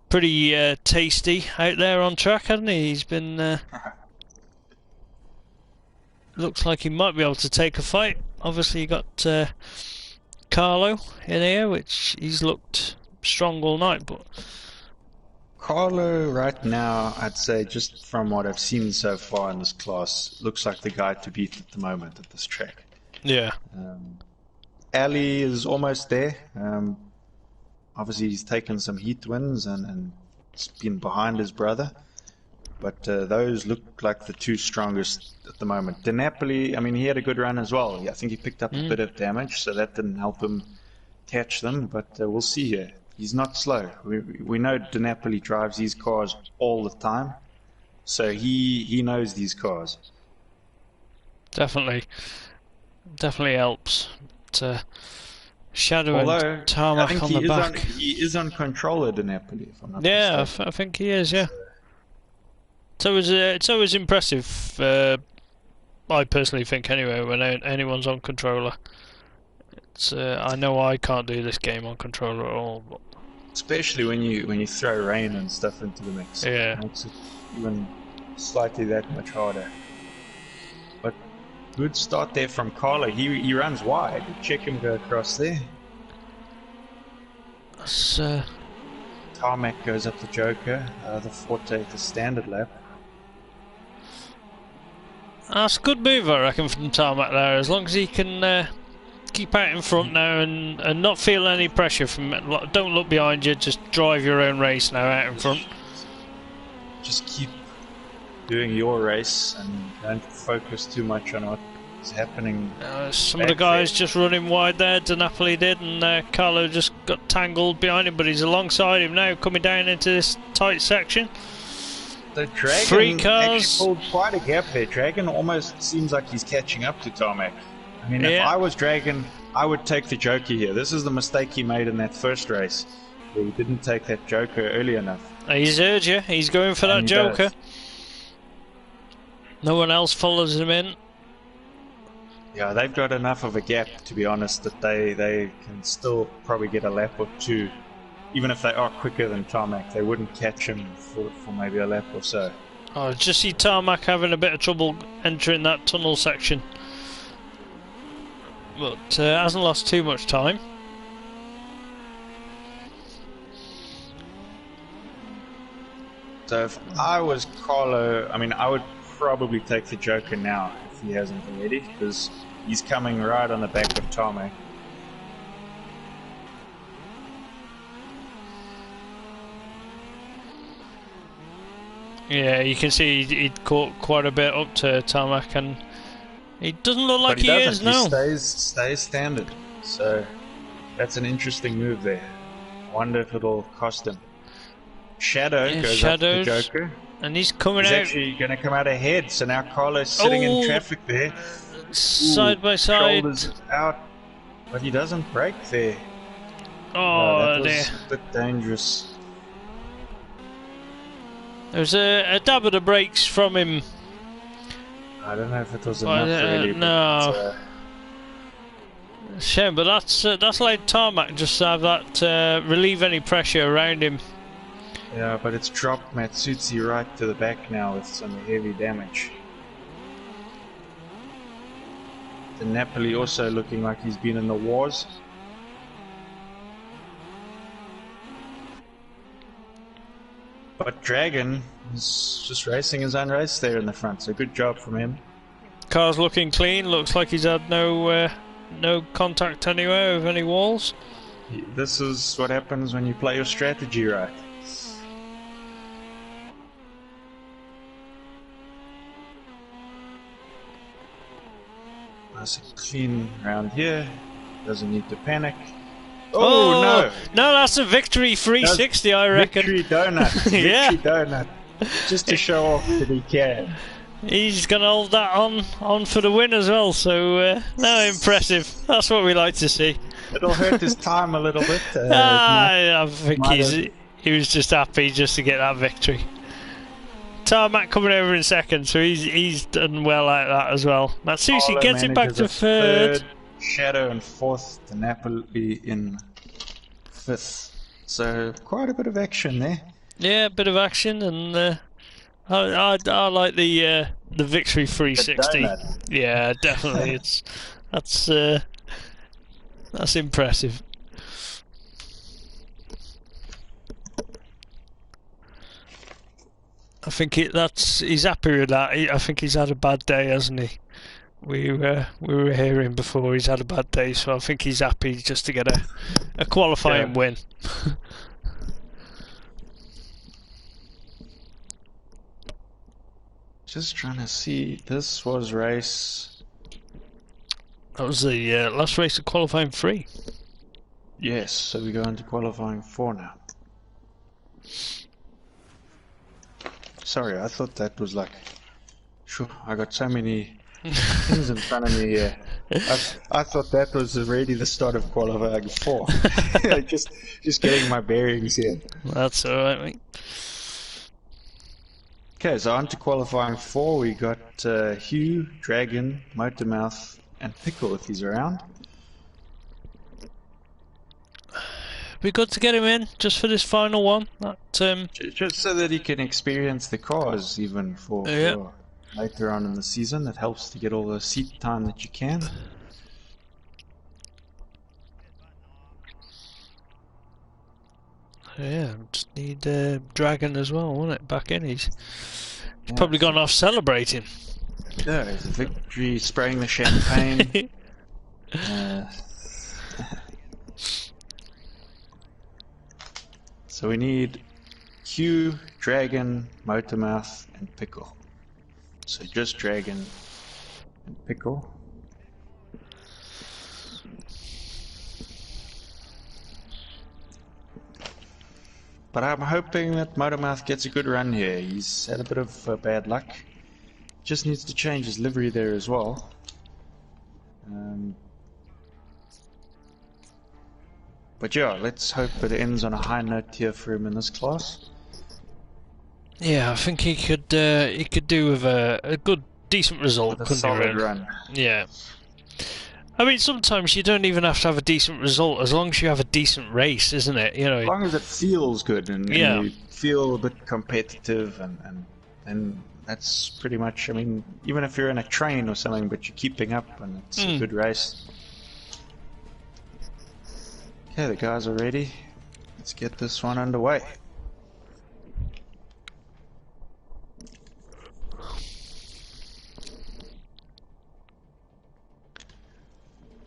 pretty tasty out there on track, hasn't he? He's been looks like he might be able to take a fight. Obviously, you got Carlo in here, which he's looked strong all night, but
Carlo right now, I'd say, just from what I've seen so far in this class, looks like the guy to beat at the moment at this track.
yeah.
Ali is almost there. Obviously, he's taken some heat wins and it's been behind his brother. But those look like the two strongest at the moment. De Napoli, I mean, he had a good run as well. I think he picked up a bit of damage, so that didn't help him catch them. But we'll see here. He's not slow. We know De Napoli drives these cars all the time, so he knows these cars.
Definitely helps. But, Shadow
Although,
and Tarmac on the back.
He is on controller, De Napoli, if I'm not
Yeah,
mistaken.
I think he is. Yeah. It's always impressive. I personally think anyway when anyone's on controller. It's I know I can't do this game on controller at all. But
Especially when you throw rain and stuff into the mix.
Yeah.
It makes it even slightly that much harder. But good start there from Carlo. He runs wide. Check him go across there.
That's,
Tarmac goes up the Joker. The Forte the standard lap.
that's a good move, I reckon, from Tarmac there. As long as he can keep out in front now and not feel any pressure from it. Don't look behind you, just drive your own race now out in front.
Just keep doing your race and don't focus too much on what's happening.
Some of the guys just running wide there, De Napoli did, and Carlo just got tangled behind him, but he's alongside him now, coming down into this tight section.
The Dragon
Three cars.
actually pulled quite a gap there. Dragon almost seems like he's catching up to Tarmac. I mean, if
Yeah.
I was Dragon, I would take the Joker here. This is the mistake he made in that first race. Where he didn't take that Joker early enough.
He's heard you, he's going for that
And he
Joker.
does.
No one else follows him in.
Yeah, they've got enough of a gap, to be honest, that they can still probably get a lap or two. Even if they are quicker than Tarmac, they wouldn't catch him for maybe a lap or so.
Oh, just see Tarmac having a bit of trouble entering that tunnel section. But hasn't lost too much time.
So if I was Carlo, I mean, I would probably take the Joker now if he hasn't already, because he's coming right on the back of Tarmac.
Yeah, you can see he'd caught quite a bit up to Tarmac, and he doesn't look like
But he
is
doesn't.
now.
He stays standard. So that's an interesting move there. I wonder if it'll cost him. Shadow
Yeah,
goes
Shadows,
up to the Joker.
and he's coming
He's
out
actually going to come out ahead. So now Carlo's sitting in traffic there.
side by side.
Shoulders out. But he doesn't brake there.
Oh,
that
dear.
was a bit dangerous.
There was a dab of the brakes from him.
I don't know if it was
Well,
enough really.
no. Shame, but that's like Tarmac, just to have that relieve any pressure around him.
Yeah, but it's dropped Matsutsi right to the back now with some heavy damage. The Napoli also looking like he's been in the wars. But Dragon is just racing his own race there in the front, so good job from him.
Car's looking clean. Looks like he's had no contact anywhere with any walls.
This is what happens when you play your strategy right. Nice and clean around here. Doesn't need to panic. Oh, no!
No, that's a victory 360, I reckon.
Victory donut. Victory
Yeah.
donut. Just to show off that he can.
He's going to hold that on for the win as well, so no, impressive. That's what we like to see.
It'll hurt his time a little bit.
I think
might
he was just happy just to get that victory. Tarmac coming over in second, so he's done well out of that as well. Matsutsi
Carlo
gets it back
manages
to
a
third.
Shadow in fourth, the Napoli in fifth. So quite a bit of action there.
Yeah, a bit of action, and I like the victory
The
360.
donut.
Yeah, definitely. That's uh, that's impressive. I think he's happy with that. I think he's had a bad day, hasn't he? We were hearing before he's had a bad day, so I think he's happy just to get a qualifying
Yeah.
win.
Just trying to see. This was race.
That was the last race of qualifying 3.
Yes, so we go into qualifying 4 now. Sorry, I thought that was like. Sure, I got so many things in front of me here. I thought that was already the start of qualifying 4. just getting my bearings here.
That's alright, mate.
Okay, so on to qualifying 4. We got Hugh, Dragon, Motormouth, and Pickle if he's around.
Be good to get him in just for this final one.
Just so that he can experience the cars even for later on in the season. It helps to get all the seat time that you can.
Yeah, just need Dragon as well, won't it? Back in, he's probably gone off celebrating.
Yeah, it's a victory, spraying the champagne. So we need Q, Dragon, Motormouth, and Pickle. So just Dragon and Pickle. But I'm hoping that Motormouth gets a good run here. He's had a bit of bad luck. Just needs to change his livery there as well. But yeah, let's hope it ends on a high note here for him in this class.
Yeah, I think he could do with a good, decent result.
With a solid run.
Yeah. I mean, sometimes you don't even have to have a decent result as long as you have a decent race, isn't it? You know,
as long as it feels good and you feel a bit competitive, and that's pretty much. I mean, even if you're in a train or something, but you're keeping up and it's a good race. Okay, the guys are ready. Let's get this one underway.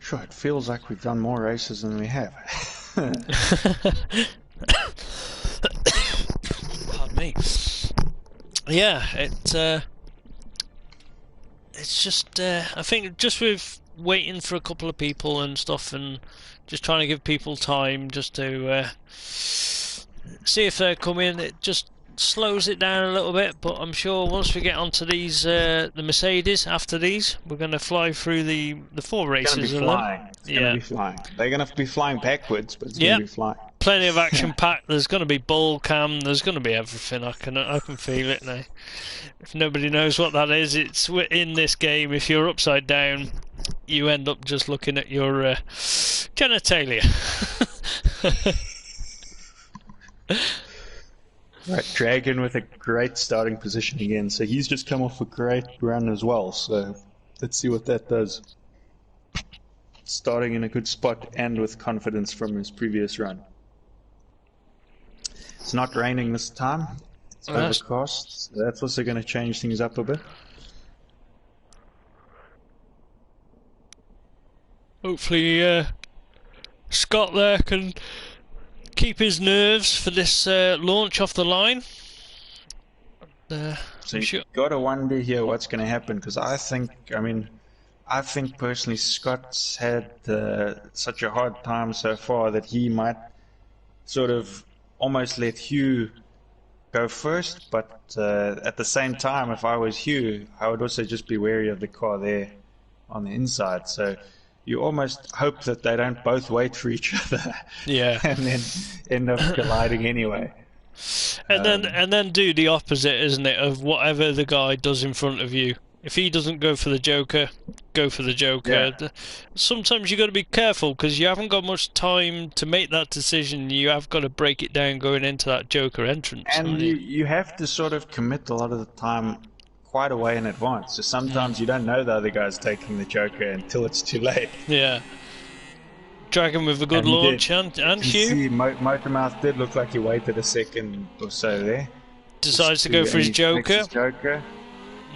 Sure, it feels like we've done more races than we have.
Pardon me. Yeah, it's just I think just with waiting for a couple of people and stuff, and just trying to give people time just to see if they're coming, it just slows it down a little bit. But I'm sure once we get onto these the Mercedes after these, we're going to fly through the 4 races.
It's gonna be flying. They're going to be flying backwards, but it's going to be flying.
Plenty of action packed. There's going to be ball cam. There's going to be everything. I can feel it now. If nobody knows what that is, it's in this game. If you're upside down, you end up just looking at your genitalia.
Right, Dragon with a great starting position again. So he's just come off a great run as well. So let's see what that does. Starting in a good spot and with confidence from his previous run. It's not raining this time. It's overcast. So that's also going to change things up a bit.
Hopefully Scott there can keep his nerves for this launch off the line.
So you've got to wonder here what's going to happen, because I think personally Scott's had such a hard time so far that he might sort of almost let Hugh go first, but at the same time, if I was Hugh, I would also just be wary of the car there on the inside. So you almost hope that they don't both wait for each other, and then end up colliding anyway.
And then do the opposite, isn't it, of whatever the guy does in front of you, If he doesn't go for the Joker, go for the Joker.
Yeah.
Sometimes you got to be careful because you haven't got much time to make that decision. You have got to break it down going into that Joker entrance.
And you have to sort of commit a lot of the time quite a way in advance. So sometimes you don't know the other guy's taking the Joker until it's too late.
Yeah. Dragon with a good
And he
launch,
did.
and
You
Hugh
see, Motormouth did look like he waited a second or so there.
decides to go for his
and he makes
Joker.
his Joker.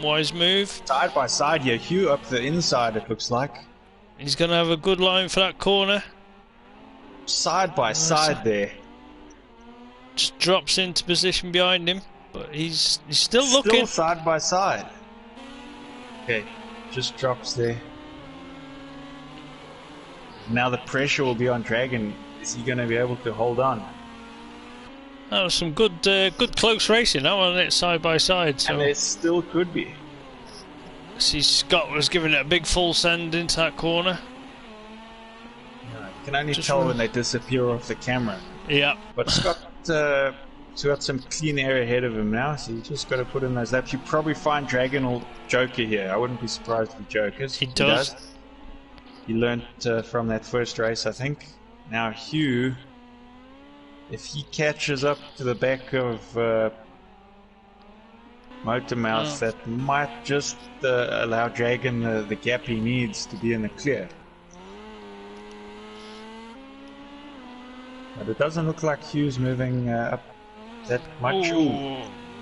Wise move.
Side by side here, Hugh up the inside it looks like.
He's going to have a good line for that corner.
Side by side there.
Just drops into position behind him, but he's still looking.
Still side by side. Okay, just drops there. Now the pressure will be on Dragon. Is he going to be able to hold on?
That was some good close racing. That one hit side by side. So
And there still could be.
see, Scott was giving it a big full send into that corner.
You can only tell when they disappear off the camera.
Yeah.
But Scott he's got some clean air ahead of him now, so you just got to put in those laps. You probably find Dragon or Joker here. I wouldn't be surprised if Jokers.
He does.
He learnt from that first race, I think. Now Hugh, if he catches up to the back of Motormouth, that might just allow Dragon the gap he needs to be in the clear. But it doesn't look like Hugh's moving up that much.
Ooh,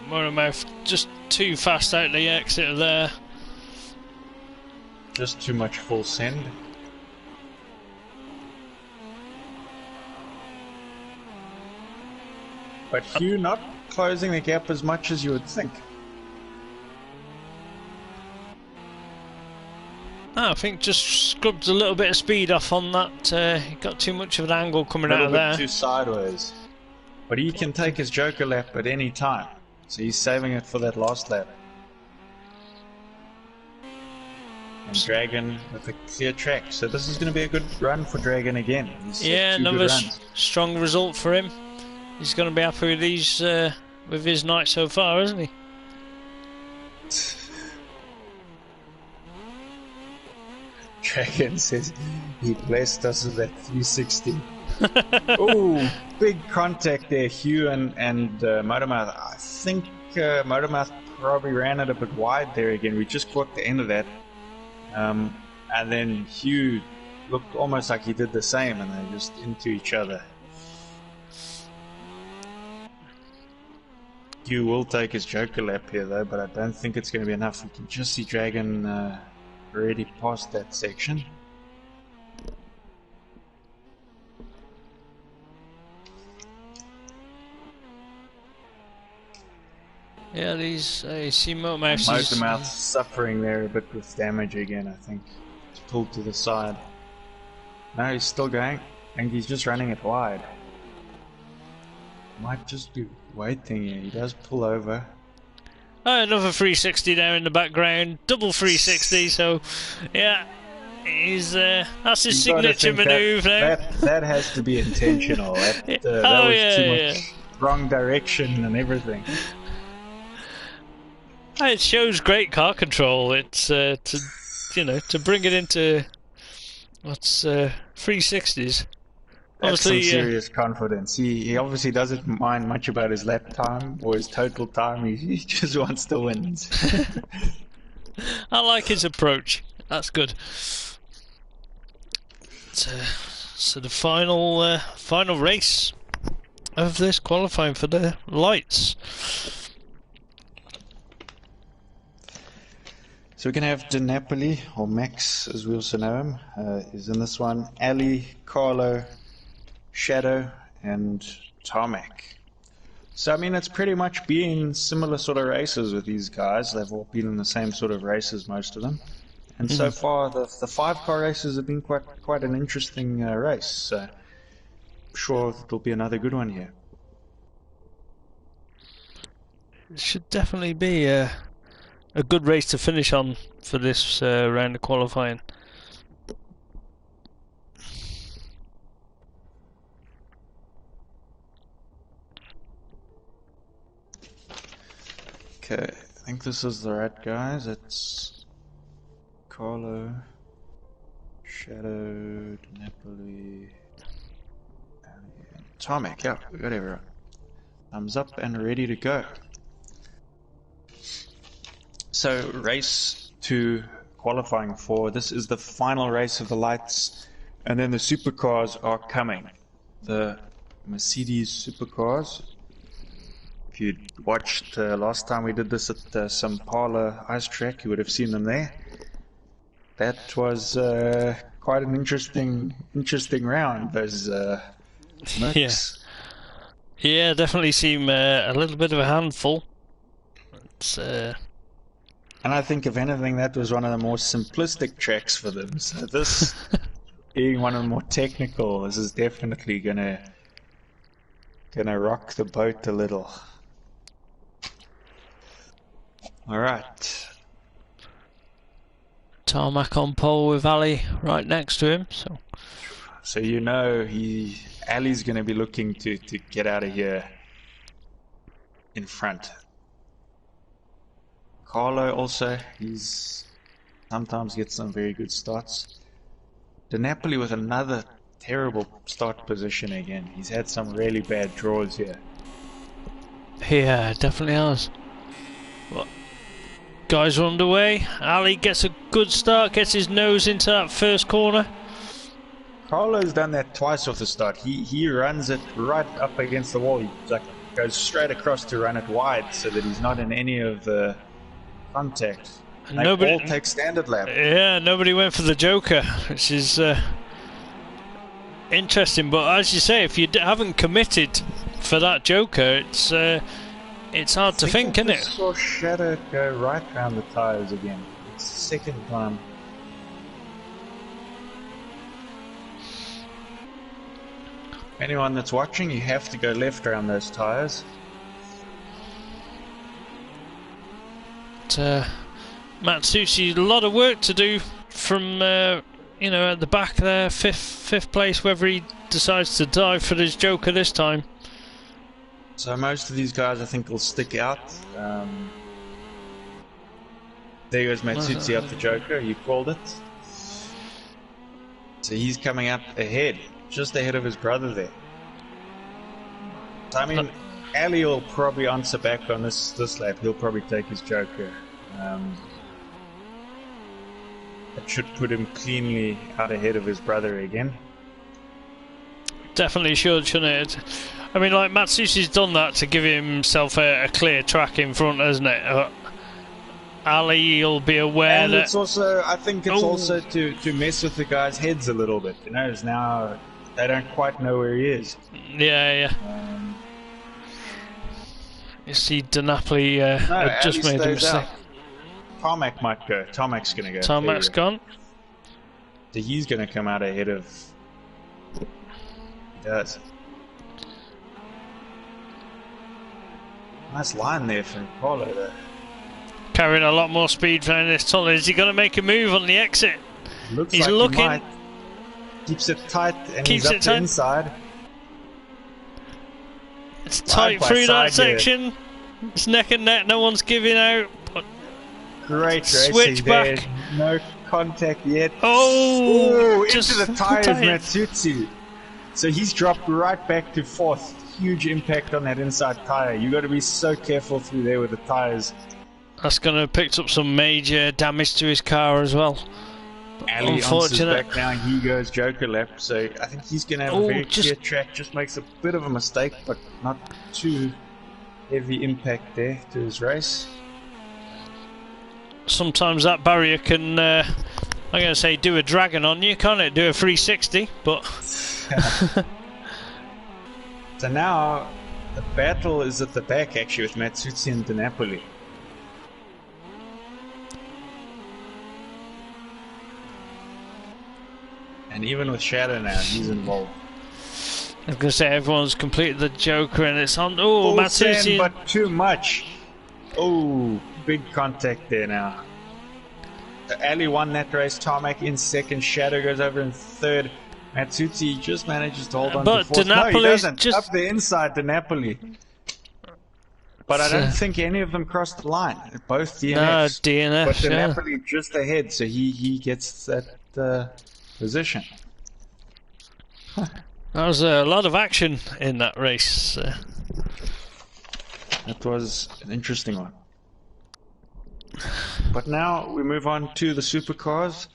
Motormouth just too fast out the exit there.
Just too much full send. But Hugh not closing the gap as much as you would think.
I think just scrubbed a little bit of speed off on that. He got too much of an angle coming out of there.
A little bit too sideways. But he can take his Joker lap at any time. So he's saving it for that last lap. And Dragon with a clear track. So this is going to be a good run for Dragon again.
Yeah, another strong result for him. He's going to be happy with these, with his night so far, isn't he?
Dragon says he blessed us with that 360. Oh, big contact there, Hugh and Motormouth. I think Motormouth probably ran it a bit wide there again. We just caught the end of that. And then Hugh looked almost like he did the same, and they're just into each other. Hugh will take his Joker lap here though, but I don't think it's going to be enough. We can just see Dragon already past that section.
Yeah, these you see Motormouth
suffering there a bit with damage again, I think. It's pulled to the side. No, he's still going. I think he's just running it wide. Might just be waiting here. He does pull over.
Oh, another 360 there in the background. Double 360, so yeah. He's that's his signature manoeuvre now.
That has to be intentional. That was too much wrong direction and everything.
It shows great car control. It's to bring it into what's 360s.
That's some serious confidence. He obviously doesn't mind much about his lap time or his total time. He just wants to win.
I like his approach. That's good. So the final race of this qualifying for the lights.
So we're going to have De Napoli, or Max as we also know him, is in this one. Ali, Carlo, Shadow, and Tarmac. So I mean, it's pretty much been similar sort of races with these guys. They've all been in the same sort of races, most of them. And so far, the 5-car races have been quite an interesting race. So I'm sure it'll be another good one here.
It should definitely be a good race to finish on for this round of qualifying.
Okay, I think this is the right guys. It's Carlo, Shadow, Napoli, Tarmac. Yeah, we got everyone. Thumbs up and ready to go. So, race 2, qualifying 4. This is the final race of the lights, and then the supercars are coming. The Mercedes supercars. If you'd watched last time we did this at the Sampala ice track, you would have seen them there. That was quite an interesting round. Those Mercs.
Yeah, definitely seem a little bit of a handful. It's,
and I think, if anything, that was one of the more simplistic tracks for them. So this, being one of the more technical, this is definitely gonna rock the boat a little. All right.
Tarmac on pole with Ali right next to him.
So you know Ali's going to be looking to get out of here in front. Carlo also, he's sometimes gets some very good starts. De Napoli with another terrible start position again. He's had some really bad draws here.
Yeah, definitely has. Well, guys are underway. Ali gets a good start, gets his nose into that first corner.
Carlo's done that twice off the start. He runs it right up against the wall. He goes straight across to run it wide so that he's not in any of the contact. And nobody all takes standard lap.
Yeah, nobody went for the Joker, which is interesting. But as you say, if you haven't committed for that Joker, it's hard to think, isn't it? I
saw Shadow go right around the tyres again. It's the second time. Anyone that's watching, you have to go left around those tyres.
Matsucci, a lot of work to do from at the back there, fifth place. Whether he decides to dive for his Joker this time.
So most of these guys, I think, will stick out. There goes Matsucci up the Joker. You called it. So he's coming up ahead, just ahead of his brother there. So, I mean, Ali will probably answer back on this lap. He'll probably take his Joker. That should put him cleanly out ahead of his brother again.
Definitely should, shouldn't it? I mean, like, Matsushi's done that to give himself a clear track in front, hasn't it? Ali will be aware that...
it's also, I think it's also to mess with the guys' heads a little bit. You know, it's now they don't quite know where he is.
Yeah. You see, De Napoli just made the mistake.
Out. Tarmac might go. Tarmac's going to go.
Tarmac's gone.
So he's going to come out ahead of... He does. Nice line there from Carlo though.
Carrying a lot more speed from this tunnel. Is he going to make a move on the exit?
Looks
he's
like
looking.
He might. Keeps it tight and he's up the inside.
It's tight through that section. It's neck and neck. No one's giving out.
Great
switch back.
There. No contact yet.
Oh,
into the tyres, Matsucci. So he's dropped right back to fourth. Huge impact on that inside tyre. You got to be so careful through there with the tyres.
That's going to have picked up some major damage to his car as well.
Ali answers back now. He goes Joker lap. So I think he's going to have a very clear track. Just makes a bit of a mistake, but not too heavy impact there to his race.
Sometimes that barrier can, I'm going to say, do a dragon on you, can't it? Do a 360, but...
So now the battle is at the back, actually, with Matsucci and De Napoli. And even with Shadow now, he's involved.
I was going to say, everyone's completed the Joker and it's on... Oh, Matsucci...
but too much. Oh, big contact there now. So Ali won that race, Tarmac in second, Shadow goes over in third. Matsucci just manages to hold on to fourth. No, he doesn't. Just... Up the inside, De Napoli. But I don't think any of them crossed the line. Both
No,
DNFs.
DNF.
But
Yeah.
Napoli just ahead, so he gets that position.
There was a lot of action in that race.
That was an interesting one. But now we move on to the supercars.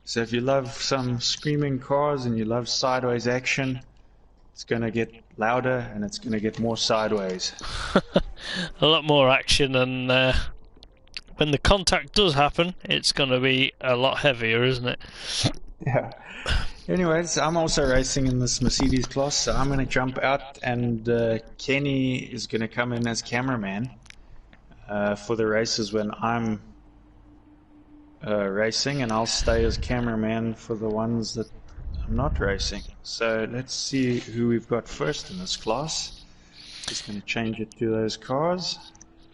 So if you love some screaming cars and you love sideways action, it's going to get louder and it's going to get more sideways.
A lot more action, and when the contact does happen, it's going to be a lot heavier, isn't it?
Yeah. Anyways, I'm also racing in this Mercedes class, so I'm going to jump out, and Kenny is going to come in as cameraman for the races when I'm racing, and I'll stay as cameraman for the ones that I'm not racing. So let's see who we've got first in this class. Just going to change it to those cars.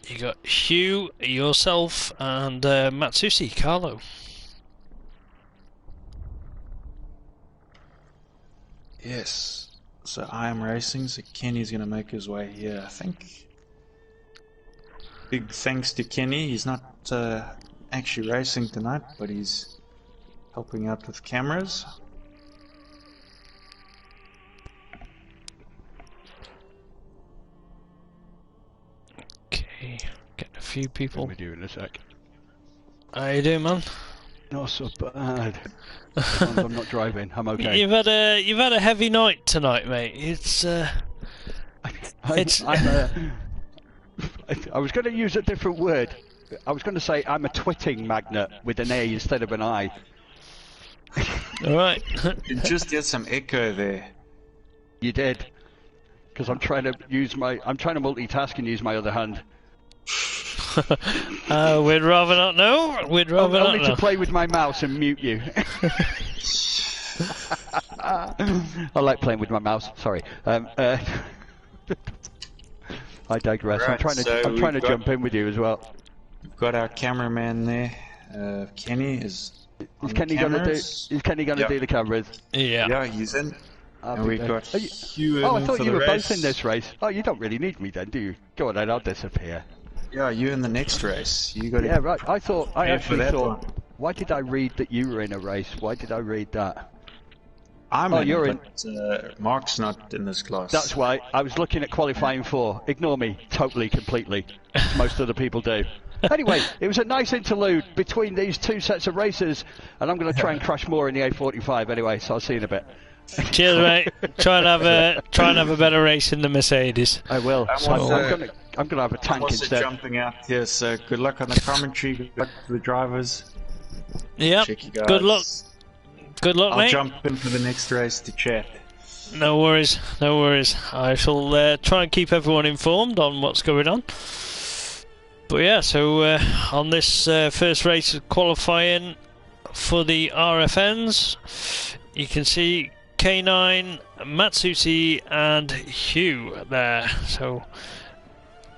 You got Hugh, yourself, and Matsushi, Carlo.
Yes, so I am racing, so Kenny's going to make his way here, I think. Big thanks to Kenny. He's not actually racing tonight, but he's helping out with cameras.
Okay, getting a few people.
What are we doing in a sec?
How you doing, man?
Not so bad. As long as I'm not driving, I'm okay.
You've had a heavy night tonight, mate. It's
I was going to use a different word. I was going to say I'm a twitting magnet with an A instead of an I.
all right.
You just get some echo there.
You did, because I'm trying to multitask and use my other hand.
We'd rather not know. We'd rather not
Only
know.
to play with my mouse and mute you. I like playing with my mouse. Sorry. I digress.
Right,
I'm trying to jump in with you as well.
We've got our cameraman there. Kenny is.
Is Kenny gonna do the cameras?
Yeah.
Yeah, he's in. And we've got Hugh in
Oh, I thought
for
you
the
were
race.
both in this race. Oh, you don't really need me then, do you? Go on then, I'll disappear.
Yeah, you in the next race. You got.
Yeah, right. I actually
that
thought.
one.
Why did I read that you were in a race? Why did I read that?
You're
in.
But, Mark's not in this class.
That's why I was looking at qualifying 4. Ignore me, totally, completely. As most other people do. Anyway, it was a nice interlude between these two sets of races, and I'm going to try and crash more in the A45 anyway. So I'll see you in a bit.
Cheers, mate. Try and have a better race in the Mercedes.
I will. I'm gonna have a tank
also
instead.
Jumping out here, so good luck on the commentary. Good luck to the drivers.
Yep.
Check you guys.
Good luck. Good luck,
I'll
mate.
jump in for the next race to chat.
No worries. No worries. I shall try and keep everyone informed on what's going on. But yeah, so on this first race of qualifying for the RFNs, you can see K9, Matsushi and Hugh there. So,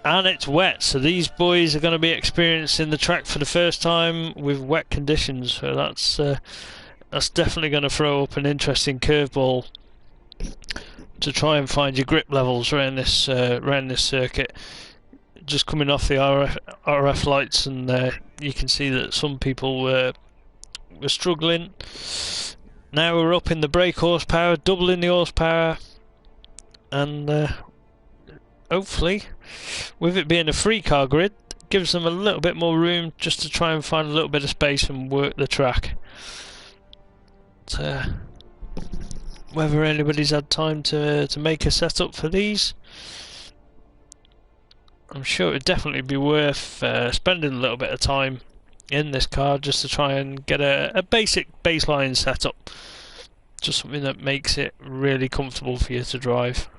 and it's wet, so these boys are going to be experiencing the track for the first time with wet conditions. So that's definitely going to throw up an interesting curveball to try and find your grip levels around this circuit. Just coming off the RF lights, and you can see that some people were struggling. Now we're up in the brake horsepower, doubling the horsepower, and hopefully, with it being a free car grid, gives them a little bit more room just to try and find a little bit of space and work the track. But, whether anybody's had time to make a setup for these, I'm sure it would definitely be worth spending a little bit of time in this car just to try and get a basic baseline setup. Just something that makes it really comfortable for you to drive.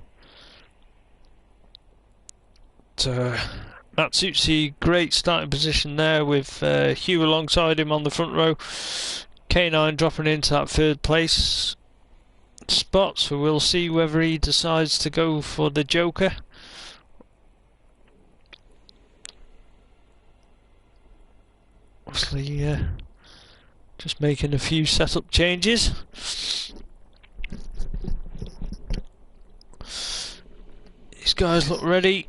Matsushi, great starting position there with Hugh alongside him on the front row. K9 dropping into that third place spot, so we'll see whether he decides to go for the Joker. Obviously, just making a few setup changes. These guys look ready.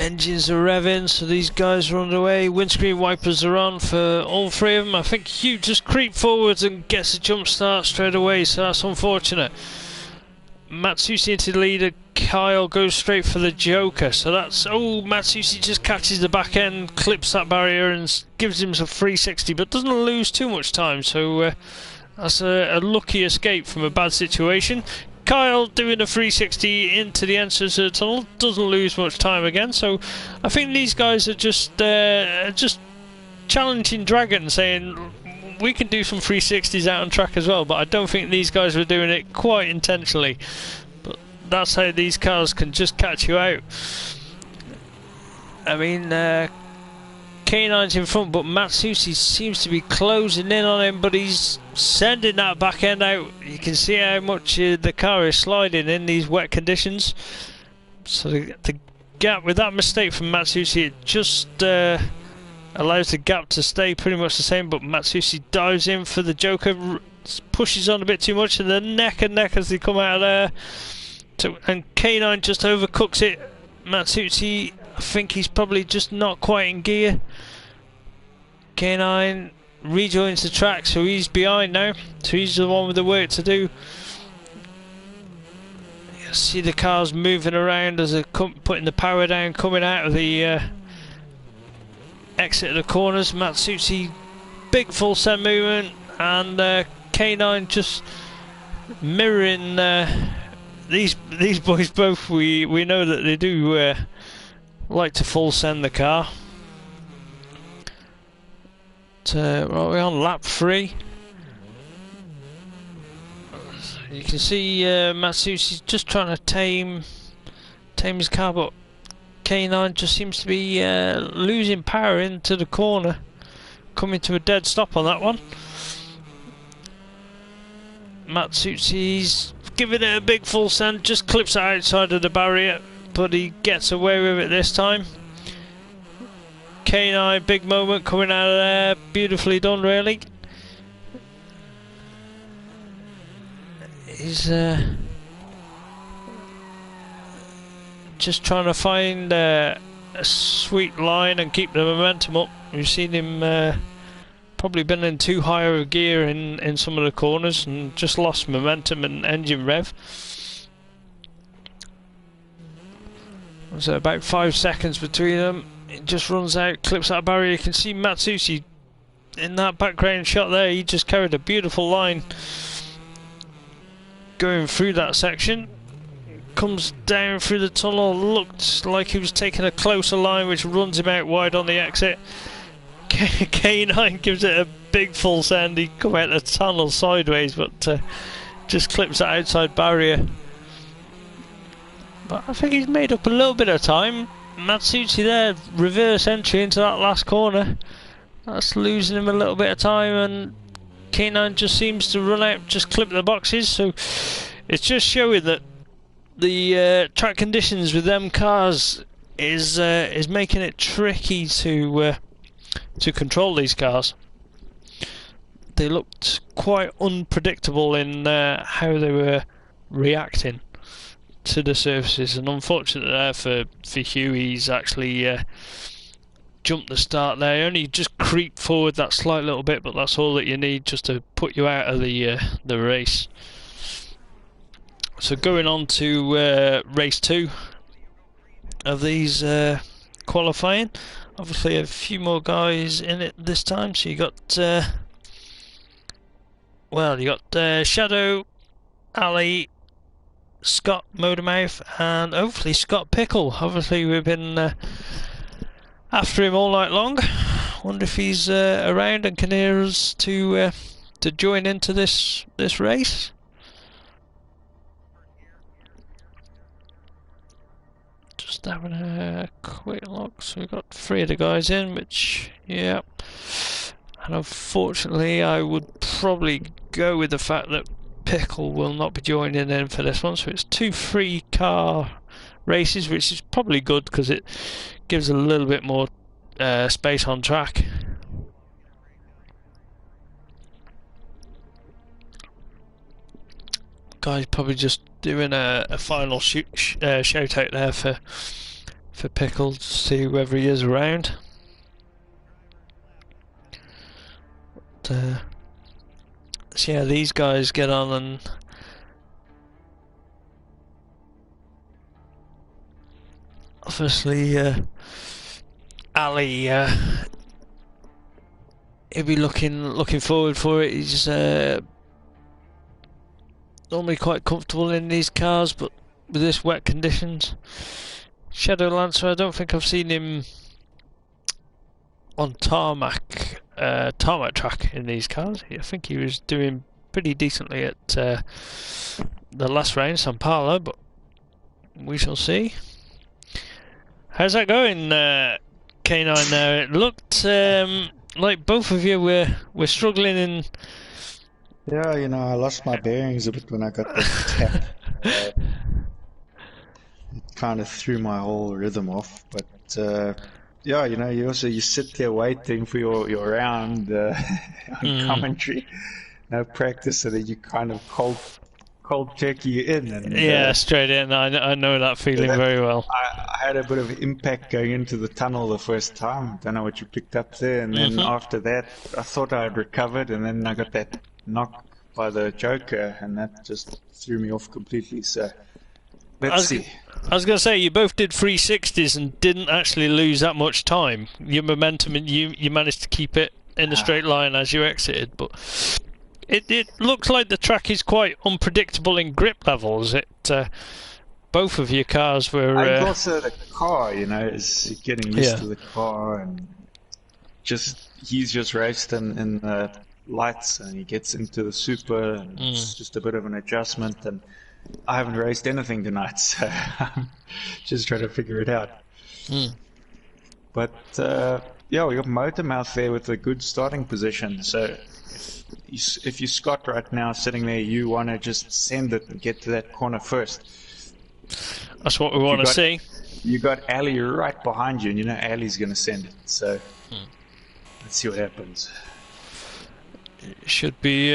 Engines are revving, so these guys are underway. Windscreen wipers are on for all three of them. I think Hugh just creeps forwards and gets a jump start straight away, so that's unfortunate. Matsushi into the leader, Kyle goes straight for the Joker, so that's... Oh, Matsushi just catches the back end, clips that barrier and gives him a 360, but doesn't lose too much time, so that's a lucky escape from a bad situation. Kyle doing a 360 into the entrance of the tunnel, doesn't lose much time again, so I think these guys are just challenging Dragon, saying we can do some 360s out on track as well, but I don't think these guys were doing it quite intentionally. But that's how these cars can just catch you out. I mean, K9's in front, but Matsushi seems to be closing in on him, but he's sending that back end out. You can see how much the car is sliding in these wet conditions. So the gap, with that mistake from Matsushi, it just allows the gap to stay pretty much the same, but Matsushi dives in for the Joker, pushes on a bit too much, and they're neck and neck as they come out of there. So, and K9 just overcooks it. Matsushi, I think he's probably just not quite in gear. K9 rejoins the track, so he's behind now, so he's the one with the work to do. You see the cars moving around as they're putting the power down, coming out of the exit of the corners. Matsushi, big full send movement, and K9 just mirroring these boys both. We know that they do like to full send the car. We're on lap 3. You can see Matsushi's just trying to tame his car, but K9 just seems to be losing power into the corner, coming to a dead stop on that one. Matsushi's giving it a big full send, just clips it outside of the barrier, but he gets away with it this time. K9, big moment coming out of there, beautifully done really. He's just trying to find a sweet line and keep the momentum up. We've seen him probably been in too high of a gear in some of the corners and just lost momentum and engine rev. So about 5 seconds between them. It just runs out, clips that barrier. You can see Matsushi in that background shot there. He just carried a beautiful line going through that section. Comes down through the tunnel, looked like he was taking a closer line, which runs him out wide on the exit. K9 gives it a big full send. He come out the tunnel sideways, but just clips that outside barrier. But I think he's made up a little bit of time. Matsushi there, reverse entry into that last corner. That's losing him a little bit of time, and K9 just seems to run out, just clip the boxes. So it's just showing that the track conditions with them cars is making it tricky to control these cars. They looked quite unpredictable in how they were reacting to the surfaces, and unfortunately there for Hugh, he's actually jumped the start there. Only just creep forward that slight little bit, but that's all that you need just to put you out of the race. So going on to race 2 of these qualifying. Obviously a few more guys in it this time, so you got Shadow, Ali, Scott Motormouth, and hopefully Scott Pickle. Obviously we've been after him all night long. Wonder if he's around and can hear us to join into this race. Just having a quick look. So we've got 3 of the guys in, which, yeah. And unfortunately I would probably go with the fact that Pickle will not be joining in for this one, so it's 2 free car races, which is probably good because it gives a little bit more space on track. Guys probably just doing a final shout out there for for Pickle to see whether he is around. But, so yeah, these guys get on, and obviously Ali, he'll be looking forward for it. He's normally quite comfortable in these cars, but with this wet conditions, Shadow Lancer, I don't think I've seen him on tarmac track in these cars. I think he was doing pretty decently at the last round, San Paulo, but we shall see. How's that going, K9? Now it looked like both of you were struggling in.
Yeah, you know, I lost my bearings a bit when I got the tap. It kind of threw my whole rhythm off. But yeah, you know, you sit there waiting for your round on commentary. No practice, so that you kind of cold turkey in. And,
yeah, straight in. I know that feeling very well.
I had a bit of impact going into the tunnel the first time. Don't know what you picked up there. And then after that, I thought I had recovered, and then I got that knock by the Joker, and that just threw me off completely. So let's see.
I was going to say, you both did 360s and didn't actually lose that much time. Your momentum, and you managed to keep it in a straight line as you exited, but it looks like the track is quite unpredictable in grip levels. Both of your cars were.
I think also the car, you know, is getting used to the car, and he's just raced in the lights, and he gets into the super, and it's just a bit of an adjustment. And I haven't raced anything tonight, so I'm just trying to figure it out. But yeah, we got Motormouth there with a good starting position. So if you're Scott right now sitting there, you want to just send it and get to that corner first.
That's what we want to see.
You got Ali right behind you, and you know Ali's going to send it. So let's see what happens.
It should be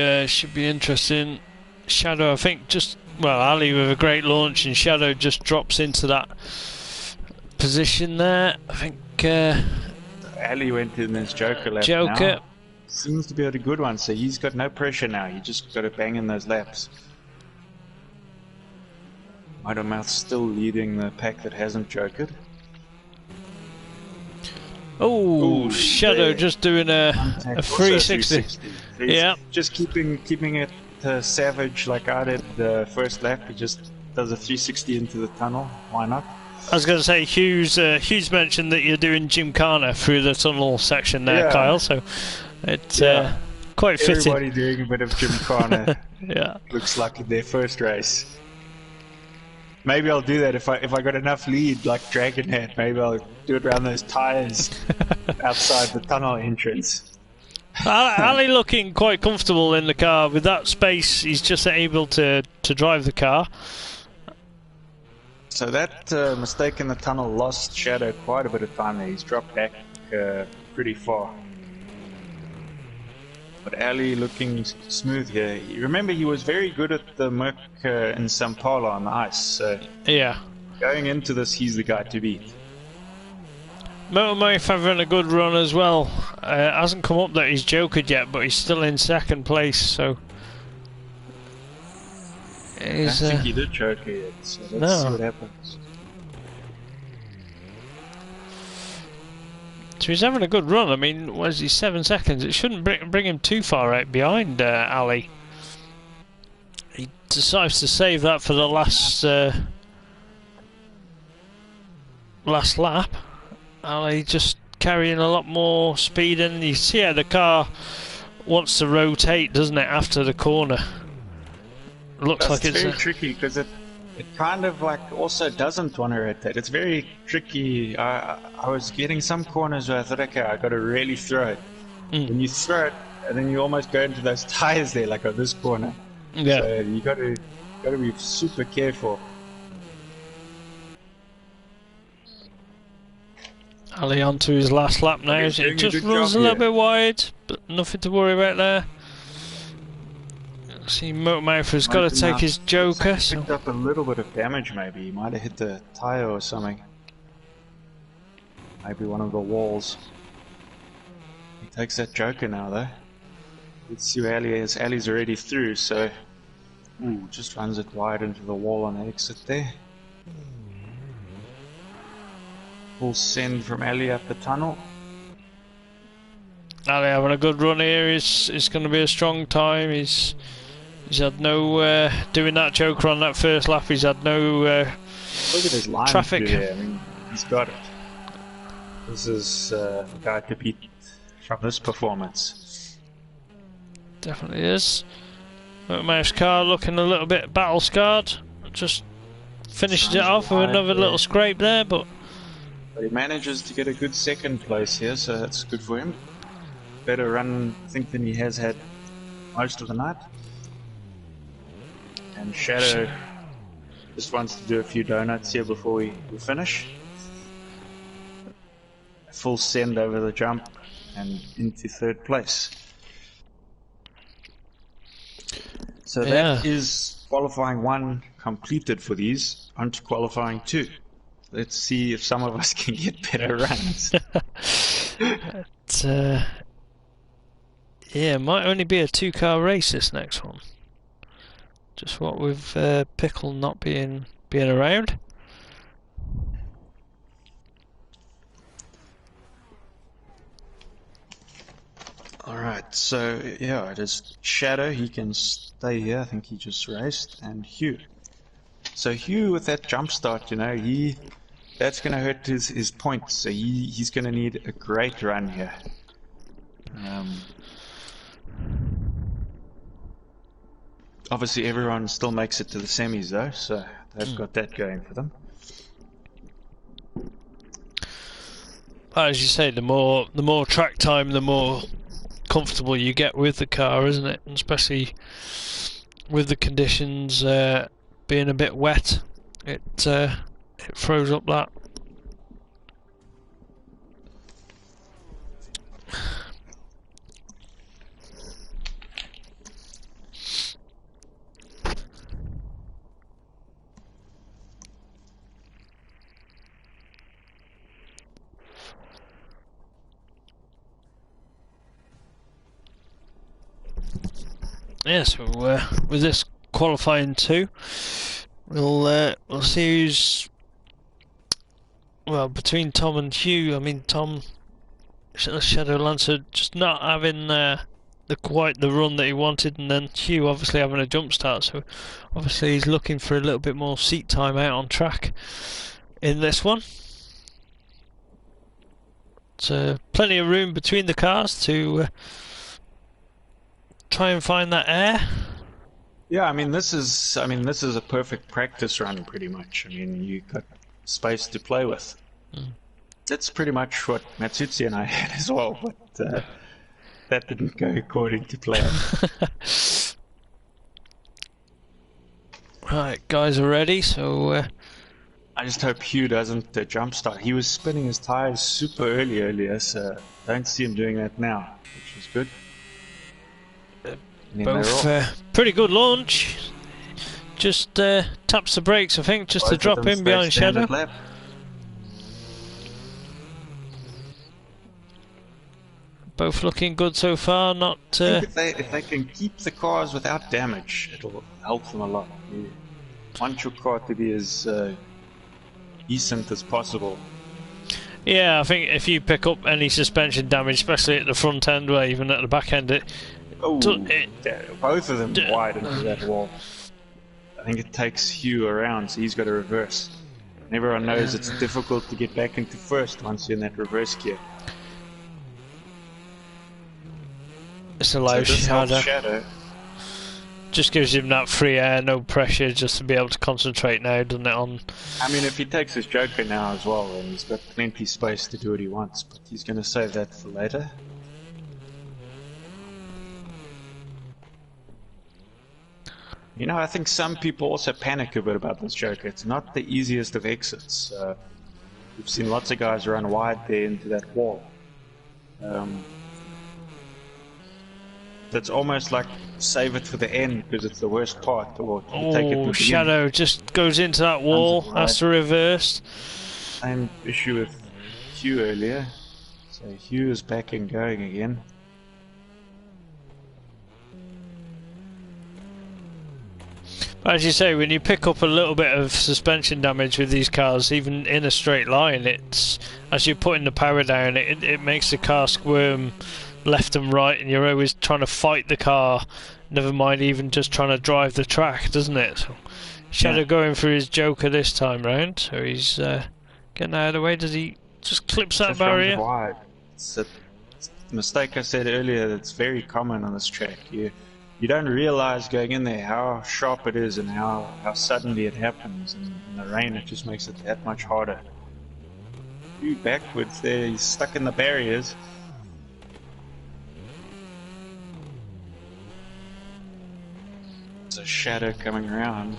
interesting. Shadow, I think, Ali with a great launch, and Shadow just drops into that position there. I think
Ali went in his Joker lap now. Seems to be a good one, so he's got no pressure now. You just got to bang in those laps. Motormouth's still leading the pack that hasn't jokered.
Oh, Shadow just doing a 360. Yeah,
just keeping it savage like I did the first lap. He just does a 360 into the tunnel. Why not?
I was going to say, Hughes mentioned that you're doing Gymkhana through the tunnel section there, Kyle. So it's quite fitting.
Everybody doing a bit of Gymkhana.
Yeah,
looks like their first race. Maybe I'll do that if I got enough lead like Dragonhead. Maybe I'll do it around those tires outside the tunnel entrance.
Ali looking quite comfortable in the car with that space. He's just able to drive the car.
So that mistake in the tunnel lost Shadow quite a bit of time there. He's dropped back pretty far. But Ali looking smooth here. Remember, he was very good at the Merc in Sao Paulo on the ice. So
yeah,
going into this, he's the guy to beat.
Motormouth having a good run as well. Hasn't come up that he's jokered yet, but he's still in second place. So
I don't think he did choke yet. So let's see what happens.
So he's having a good run. I mean, what is he, 7 seconds? It shouldn't bring him too far out behind Ali. He decides to save that for the last lap. Ali just carrying a lot more speed, and you see how the car wants to rotate, doesn't it, after the corner? Looks like it's
very tricky because it kind of like also doesn't want to rotate. It's very tricky. I was getting some corners where I thought, okay, I got to really throw it. When you throw it, and then you almost go into those tires there, like on this corner.
Yeah.
So you got to be super careful.
Ali onto his last lap now. It just runs a little bit wide, but nothing to worry about there. See, Motormouth has got to take his Joker.
Picked up a little bit of damage, maybe. He might have hit the tyre or something. maybe one of the walls. He takes that Joker now though. Let's see where Ali is. Ali's already through, so just runs it wide into the wall on the exit there. Full send from Ali up the tunnel.
Ali having a good run here. Is going to be a strong time. He's had no doing that Joker on that first lap. He's had no
look at his line
traffic.
I mean, he's got it. This is the guy to beat from this performance.
Definitely is. Mouse car looking a little bit battle scarred. Just finishes it off with another little scrape there, but
he manages to get a good second place here, so that's good for him. Better run, I think, than he has had most of the night. And Shadow just wants to do a few donuts here before we finish. A full send over the jump and into third place. So that is qualifying 1 completed for these, onto qualifying 2. Let's see if some of us can get better runs.
Yeah, it might only be a 2-car race this next one. Just what with Pickle not being around.
Alright, so yeah, it is Shadow, he can stay here, I think he just raced, and Hugh. So Hugh with that jump start, you know, that's going to hurt his points, so he's going to need a great run here. Obviously everyone still makes it to the semis though, so they've got that going for them.
As you say, the more track time, the more comfortable you get with the car, isn't it? And especially with the conditions being a bit wet, it throws up that. Yeah, so with this qualifying 2, we'll see who's between Tom and Hugh. I mean, Tom, Shadow Lancer, just not having quite the run that he wanted, and then Hugh obviously having a jump start. So obviously he's looking for a little bit more seat time out on track in this one. So plenty of room between the cars to try and find that air.
Yeah, I mean this is a perfect practice run, pretty much. I mean, you got space to play with. That's pretty much what Matsutsi and I had as well, but that didn't go according to plan.
Right, guys are ready, so
I just hope Hugh doesn't jump start. He was spinning his tires super earlier, so don't see him doing that now, which is good.
Both pretty good launch. Just taps the brakes, I think, just to drop in behind Shadow. Both looking good so far. Not.
I think if they can keep the cars without damage, it'll help them a lot. You want your car to be as decent as possible.
Yeah, I think if you pick up any suspension damage, especially at the front end or even at the back end,
both of them wide into that wall. I think it takes Hugh around, so he's got to reverse. And everyone knows it's difficult to get back into first once you're in that reverse gear.
It's a low Shadow. Just gives him that free air, no pressure, just to be able to concentrate now, doesn't it? On.
I mean, if he takes his Joker now as well, then he's got plenty of space to do what he wants, but he's going to save that for later. You know, I think some people also panic a bit about this Joker. It's not the easiest of exits. We've seen lots of guys run wide there into that wall. It's almost like save it for the end because it's the worst part, or take it to the
Shadow just goes into that wall, has to reverse.
Same issue with Hugh earlier, so Hugh is back and going again.
As you say, when you pick up a little bit of suspension damage with these cars, even in a straight line, it's as you're putting the power down, it makes the car squirm left and right, and you're always trying to fight the car, never mind even just trying to drive the track, doesn't it? So Shadow going for his Joker this time round, so he's getting out of the way. Does he just clips that barrier?
Wide. It's a mistake I said earlier that's very common on this track. You don't realise going in there how sharp it is and how suddenly it happens, and in the rain it just makes it that much harder. You backwards there, he's stuck in the barriers. There's a Shadow coming around.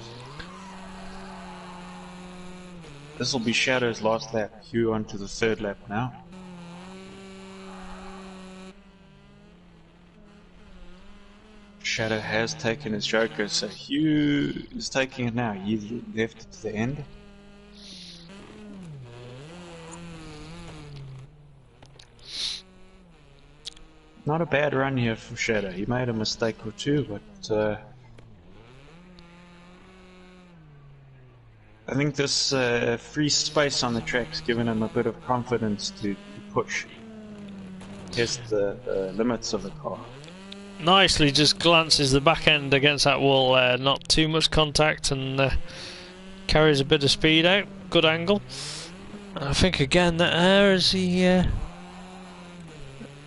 This will be Shadow's last lap. Hugh onto the third lap now. Shadow has taken his Joker, so Hugh is taking it now. He's left it to the end. Not a bad run here for Shadow. He made a mistake or two, but I think this free space on the track's given him a bit of confidence to push, test the limits of the car.
Nicely just glances the back end against that wall there, not too much contact, and carries a bit of speed out, good angle. And I think again that air is the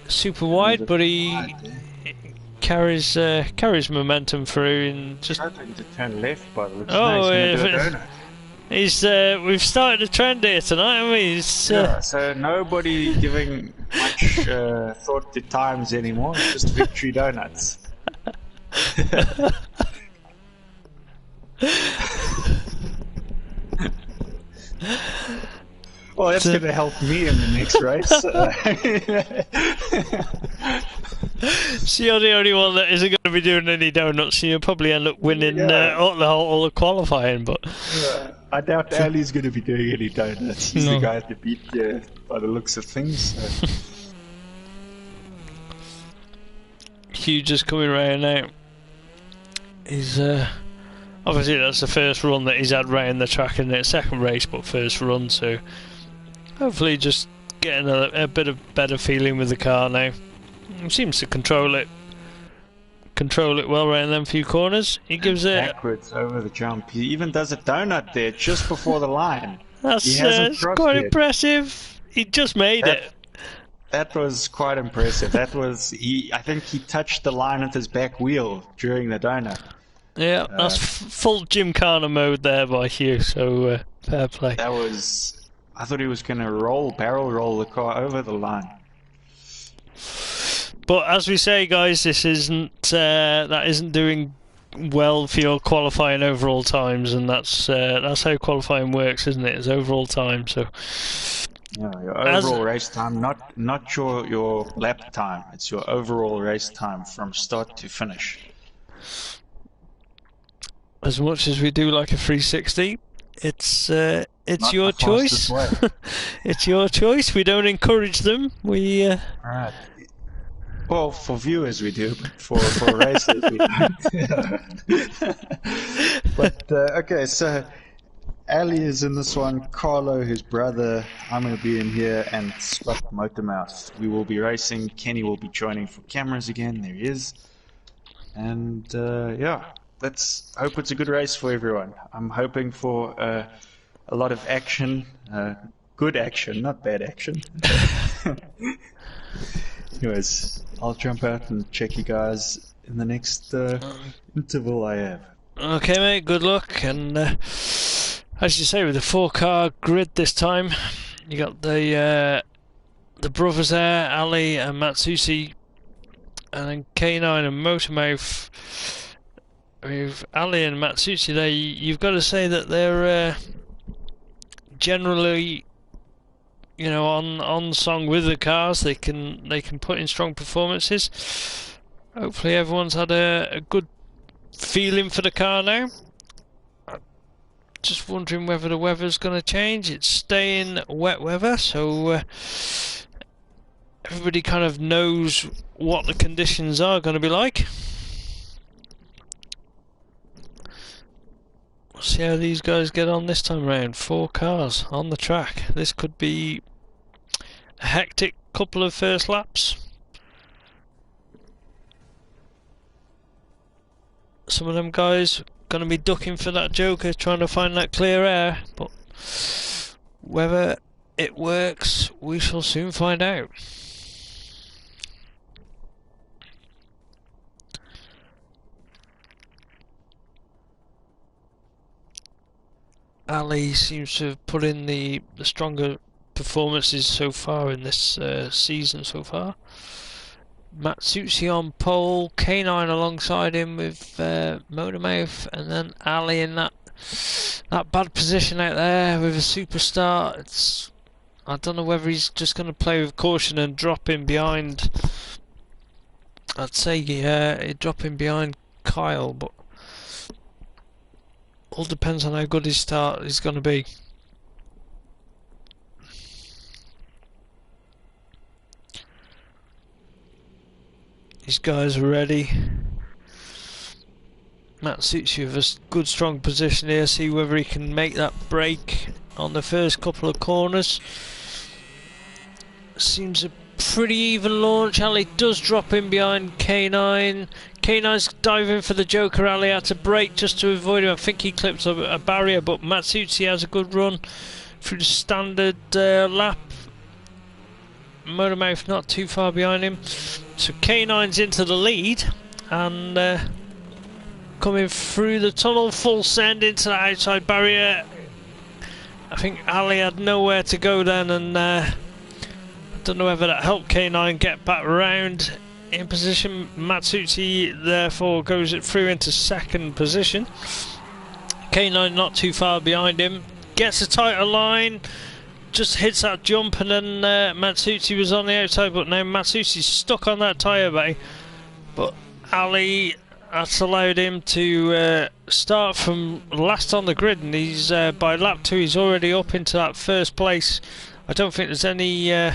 super wide, but he carries momentum through and just
hoping to turn left by the looks.
We've started a trend here tonight, haven't we?
So nobody giving much thought to times anymore. It's just victory donuts. Well, that's going to help me in the next race.
So you're the only one that isn't going to be doing any donuts, so you'll probably end up winning all the qualifying. But
I doubt Ali's going to be doing any donuts. He's the guy to beat by the looks of things. So.
Hugh just coming round now. He's obviously that's the first run that he's had round the track in the second race, but first run, so hopefully just getting a bit of better feeling with the car now. He seems to control it well around them few corners. He gives it
backwards over the jump. He even does a donut there just before the line.
That's quite impressive. He just made it.
That was quite impressive. I think he touched the line with his back wheel during the donut.
Yeah, that's full Gymkhana mode there by Hugh, so fair play.
I thought he was going to barrel roll the car over the line.
But as we say, guys, this isn't doing well for your qualifying overall times, and that's how qualifying works, isn't it? It's overall time. So
your overall race time, not your lap time. It's your overall race time from start to finish.
As much as we do like a 360, it's
not
your choice. It's your choice. We don't encourage them. We
all right. Well, for viewers we do, but for racers we don't. But okay, so Ali is in this one, Carlo, his brother, I'm going to be in here, and Scott Motormouth. We will be racing. Kenny will be joining for cameras again. There he is. And let's hope it's a good race for everyone. I'm hoping for a lot of action, good action, not bad action. Anyways, I'll jump out and check you guys in the next interval I have.
Okay, mate, good luck. And as you say, with the 4-car grid this time, you got the brothers there, Ali and Matsushi, and then K9 and Motormouth. With Ali and Matsushi there, you've got to say that they're generally, on song with the cars. They can put in strong performances. Hopefully everyone's had a good feeling for the car now. just wondering whether the weather's going to change. It's staying wet weather, so everybody kind of knows what the conditions are going to be like. We'll see how these guys get on this time around. 4 cars on the track. This could be a hectic couple of first laps. Some of them guys going to be ducking for that joker, trying to find that clear air, but whether it works, we shall soon find out. Ali seems to have put in the stronger performances so far in this season so far. Matsucci on pole, K9 alongside him with Motormouth, and then Ali in that bad position out there with a superstar. I don't know whether he's just going to play with caution and drop in behind. I'd say he'd drop in behind Kyle, but all depends on how good his start is going to be. These guys are ready. Matsucci with a good strong position here. See whether he can make that break on the first couple of corners. Seems a pretty even launch. Ali does drop in behind K9. K9's diving for the joker. Ali had to brake just to avoid him. I think he clipped a barrier, but Matsucci has a good run through the standard lap. Motormouth not too far behind him. So K9's into the lead, and coming through the tunnel, full send into the outside barrier. I think Ali had nowhere to go then, and I don't know whether that helped K9 get back round in position. Matsucci therefore goes it through into second position. K9 not too far behind him, gets a tighter line, just hits that jump, and then Matsucci was on the outside, but now Matsucci's stuck on that tyre bay. But Ali, that's allowed him to start from last on the grid, and he's by lap 2 he's already up into that first place. I don't think there's any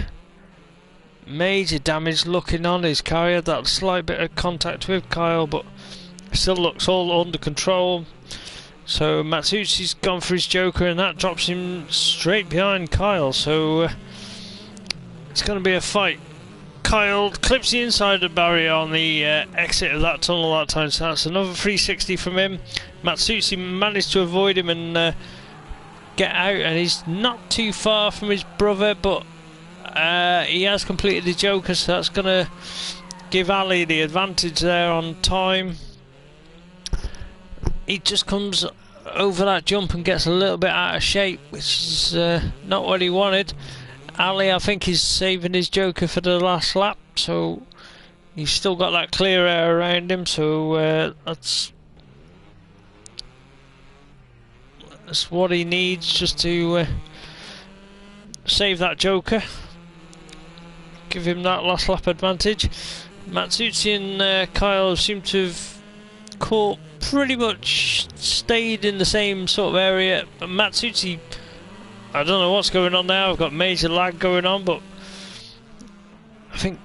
major damage looking on his car. He had that slight bit of contact with Kyle, but still looks all under control. So Matsucci's gone for his joker, and that drops him straight behind Kyle, so it's going to be a fight. Kyle clips the inside of the barrier on the exit of that tunnel that time, so that's another 360 from him. Matsucci managed to avoid him and get out, and he's not too far from his brother, but he has completed the joker, so that's going to give Ali the advantage there on time. He just comes over that jump and gets a little bit out of shape, which is not what he wanted. Ali, I think, is saving his joker for the last lap, so he's still got that clear air around him, so that's what he needs, just to save that joker, give him that last lap advantage. Matsucci and Kyle seem to have caught, pretty much stayed in the same sort of area. Matsucci, I don't know what's going on now. I've got major lag going on, but I think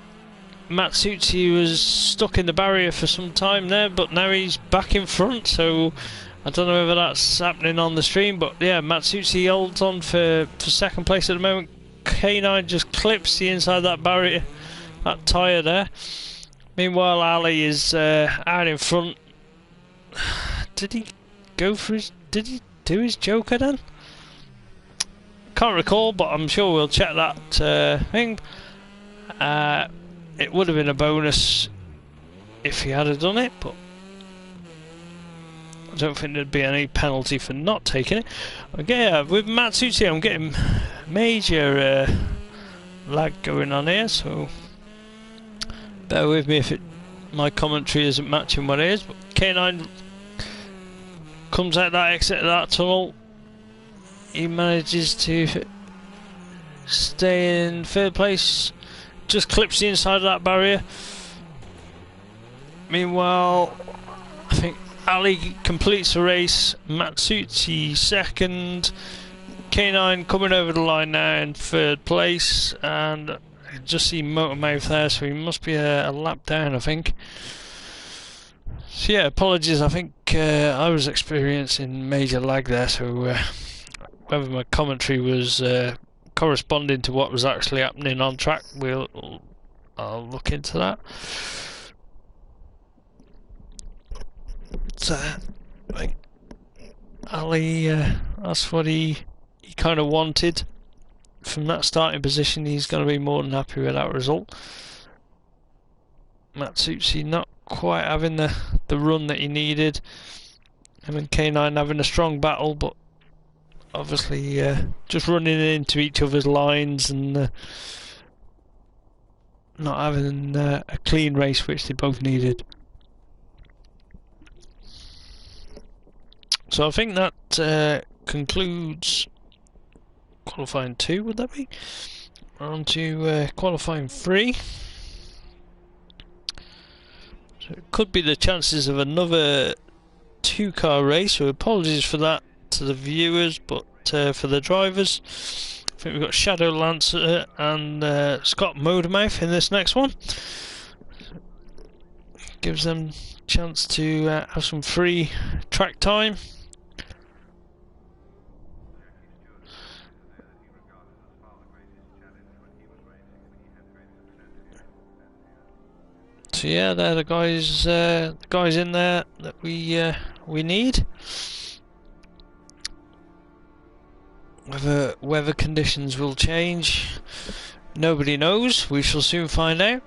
Matsucci was stuck in the barrier for some time there, but now he's back in front, so I don't know whether that's happening on the stream, but yeah, Matsucci holds on for second place at the moment. K9 just clips the inside of that barrier, that tyre there. Meanwhile, Ali is out in front. Did he go for his... Did he do his joker then? Can't recall, but I'm sure we'll check that thing. It would have been a bonus if he had done it, but I don't think there'd be any penalty for not taking it. Okay, with Matsucci, I'm getting major lag going on here, so bear with me if my commentary isn't matching what it is. But K9 comes out that exit of that tunnel. He manages to stay in third place, just clips the inside of that barrier. Meanwhile, I think Ali completes the race. Matsuchi second. K9 coming over the line now in third place, and I just see Motormouth there, so he must be a lap down, I think. So yeah, apologies, I think I was experiencing major lag there, so whether my commentary was corresponding to what was actually happening on track, I'll look into that. So, like, Ali, that's what he kind of wanted from that starting position. He's going to be more than happy with that result. Matsuchi not quite having the run that he needed. Him and K9 having a strong battle, but obviously just running into each other's lines and not having a clean race, which they both needed. So I think that concludes qualifying 2, would that be? On to qualifying 3. So it could be the chances of another 2-car race, so apologies for that to the viewers, but for the drivers, I think we've got Shadow Lancer and Scott Motormouth in this next one. Gives them a chance to have some free track time. So yeah, they're the guys in there that we need. Whether weather conditions will change, nobody knows. We shall soon find out.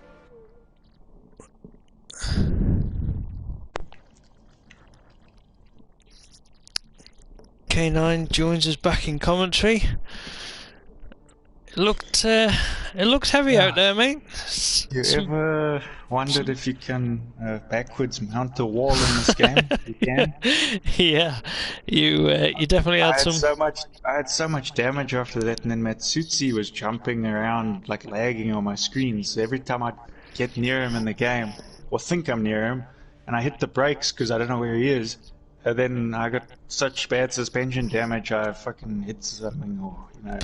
K9 joins us back in commentary. It looked heavy out there, mate.
You ever wondered if you can backwards mount a wall in this game? You can.
Yeah, you definitely had some.
I had so much damage after that, and then Matsuchi was jumping around, like lagging on my screen. So every time I get near him in the game, or think I'm near him, and I hit the brakes because I don't know where he is, and then I got such bad suspension damage, I fucking hit something, or you know.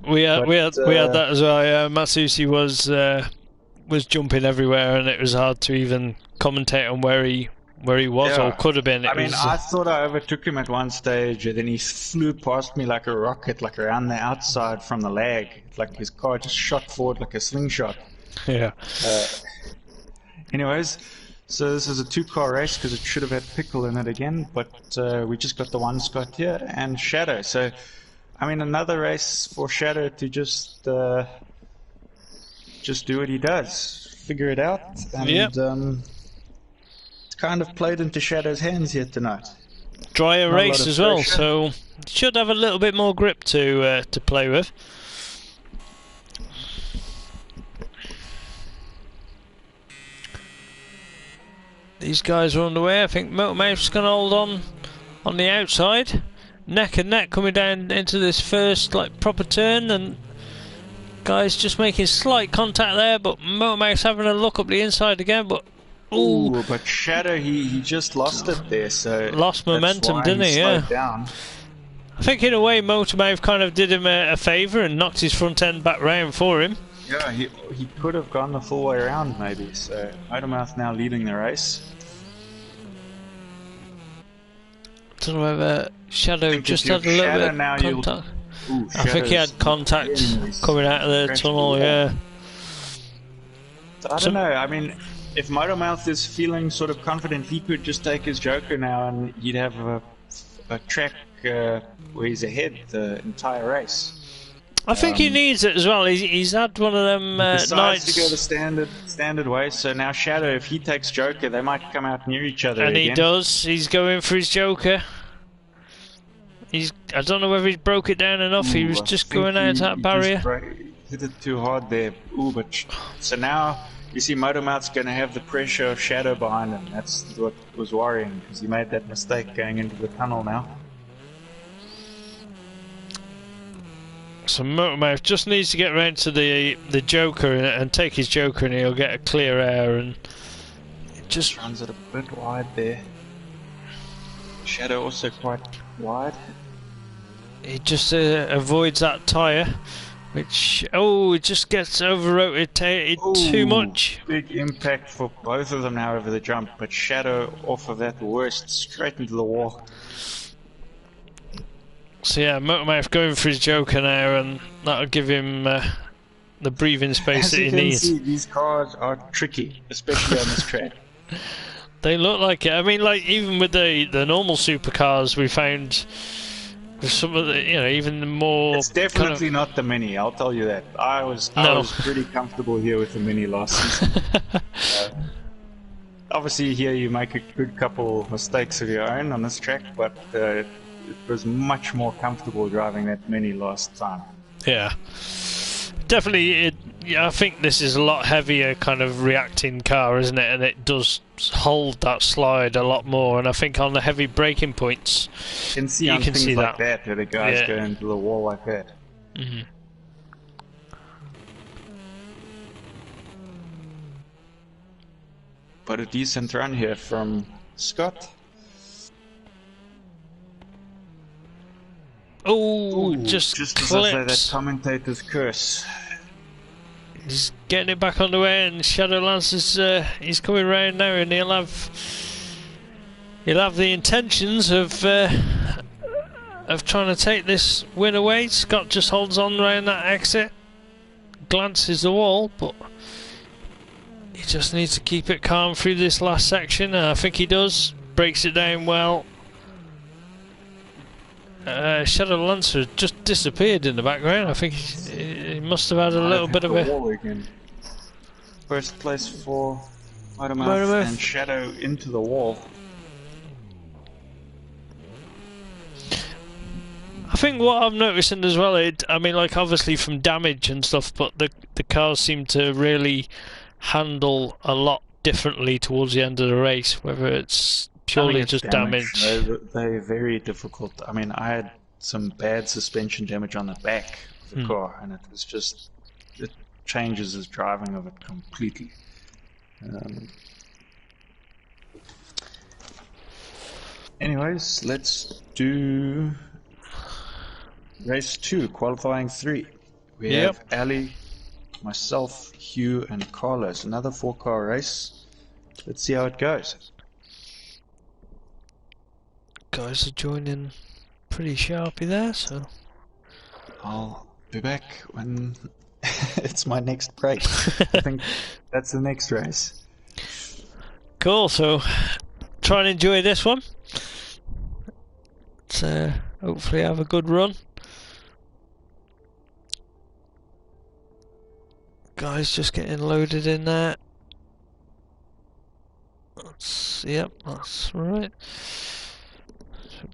We had that as well. Yeah, Matsushi was jumping everywhere, and it was hard to even commentate on where he was or could have been.
I thought I overtook him at one stage, and then he flew past me like a rocket, like around the outside from the lag. Like his car just shot forward like a slingshot.
Yeah.
Anyways, so this is a 2-car race because it should have had Pickle in it again, but we just got the one Scott here and Shadow. So. I mean, another race for Shadow to just do what he does, figure it out, and it's kind of played into Shadow's hands here tonight.
Drier race as well, so should have a little bit more grip to play with. These guys are on the way. I think Motormouth's going to hold on the outside. Neck and neck coming down into this first proper turn, and guys just making slight contact there, but Motormouth's having a look up the inside again, but
ooh, but Shadow he just lost it there, so
lost momentum, didn't he? Yeah.
Down.
I think in a way Motormouth kind of did him a favour and knocked his front end back round for him.
Yeah, he could have gone the full way around maybe. So Motormouth now leading the race.
Don't know whether Shadow just had a little bit of contact. I think he had contact coming out of the tunnel, yeah.
So I don't know, I mean, if Motormouth is feeling sort of confident, he could just take his Joker now and he'd have a track where he's ahead the entire race.
I think he needs it as well. He's had one of them nights
to go the standard way. So now Shadow, if he takes Joker, they might come out near each other.
And
again.
he does. He's going for his Joker. I don't know whether he's broke it down enough. He was just going out that barrier.
Hit it too hard there. Ooh, but so now you see Motormouth's going to have the pressure of Shadow behind him. That's what was worrying because he made that mistake going into the tunnel now.
So Motormouth just needs to get round to the Joker and take his Joker, and he'll get a clear air. And it just
runs it a bit wide there. Shadow also quite wide.
He just avoids that tyre, which, oh, it just gets over-rotated too much.
Big impact for both of them now over the jump, but Shadow off of that worst straight into the wall.
So yeah, Motormouth going for his Joker now, and that'll give him the breathing space that he needs.
As you can see, these cars are tricky, especially on this track.
They look like it. I mean, like, even with the normal supercars, we found with some of the, you know, even the more.
It's definitely not the Mini, I'll tell you that. I was pretty comfortable here with the Mini last season. Obviously, here you make a good couple mistakes of your own on this track, but it was much more comfortable driving that Mini last time.
Yeah. Definitely, yeah, I think this is a lot heavier kind of reacting car, isn't it? And it does hold that slide a lot more. And I think on the heavy braking points,
you can see things like that where the guys go into the wall like that.
Mm-hmm.
But a decent run here from Scott.
Oh, just
as I say, that commentator's curse.
He's getting it back on the way, and Shadowlands is he's coming round now, and he'll have the intentions of trying to take this win away. Scott just holds on around that exit, glances the wall, but he just needs to keep it calm through this last section, and I think he does. Breaks it down well. Shadow Lancer just disappeared in the background. I think he must have had a little bit of a...
First place for Motormouth and Shadow into the wall.
I think what I'm noticing as well, I mean, like, obviously from damage and stuff, but the cars seem to really handle a lot differently towards the end of the race, whether it's purely just damage.
They're very difficult. I mean, I had some bad suspension damage on the back of the car, and it was just, it changes the driving of it completely. Anyways, let's do race 2, qualifying 3. We have Ali, myself, Hugh, and Carlos. Another 4-car race. Let's see how it goes.
Guys are joining pretty sharply there, so
I'll be back when it's my next break. I think that's the next race.
Cool, so try and enjoy this one. Let's hopefully have a good run. Guys just getting loaded in there. Yep, that's right.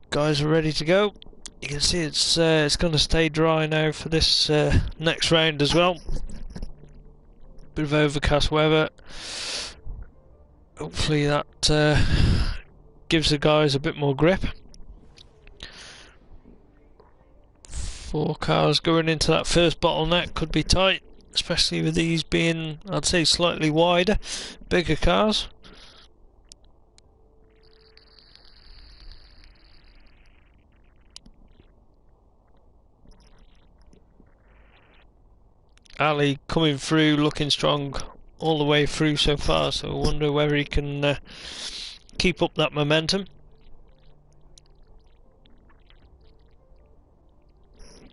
Guys are ready to go. You can see it's going to stay dry now for this next round as well. Bit of overcast weather. Hopefully that gives the guys a bit more grip. 4 cars going into that first bottleneck could be tight, especially with these being, I'd say, slightly wider, bigger cars. Ali coming through, looking strong all the way through so far, so I wonder whether he can keep up that momentum.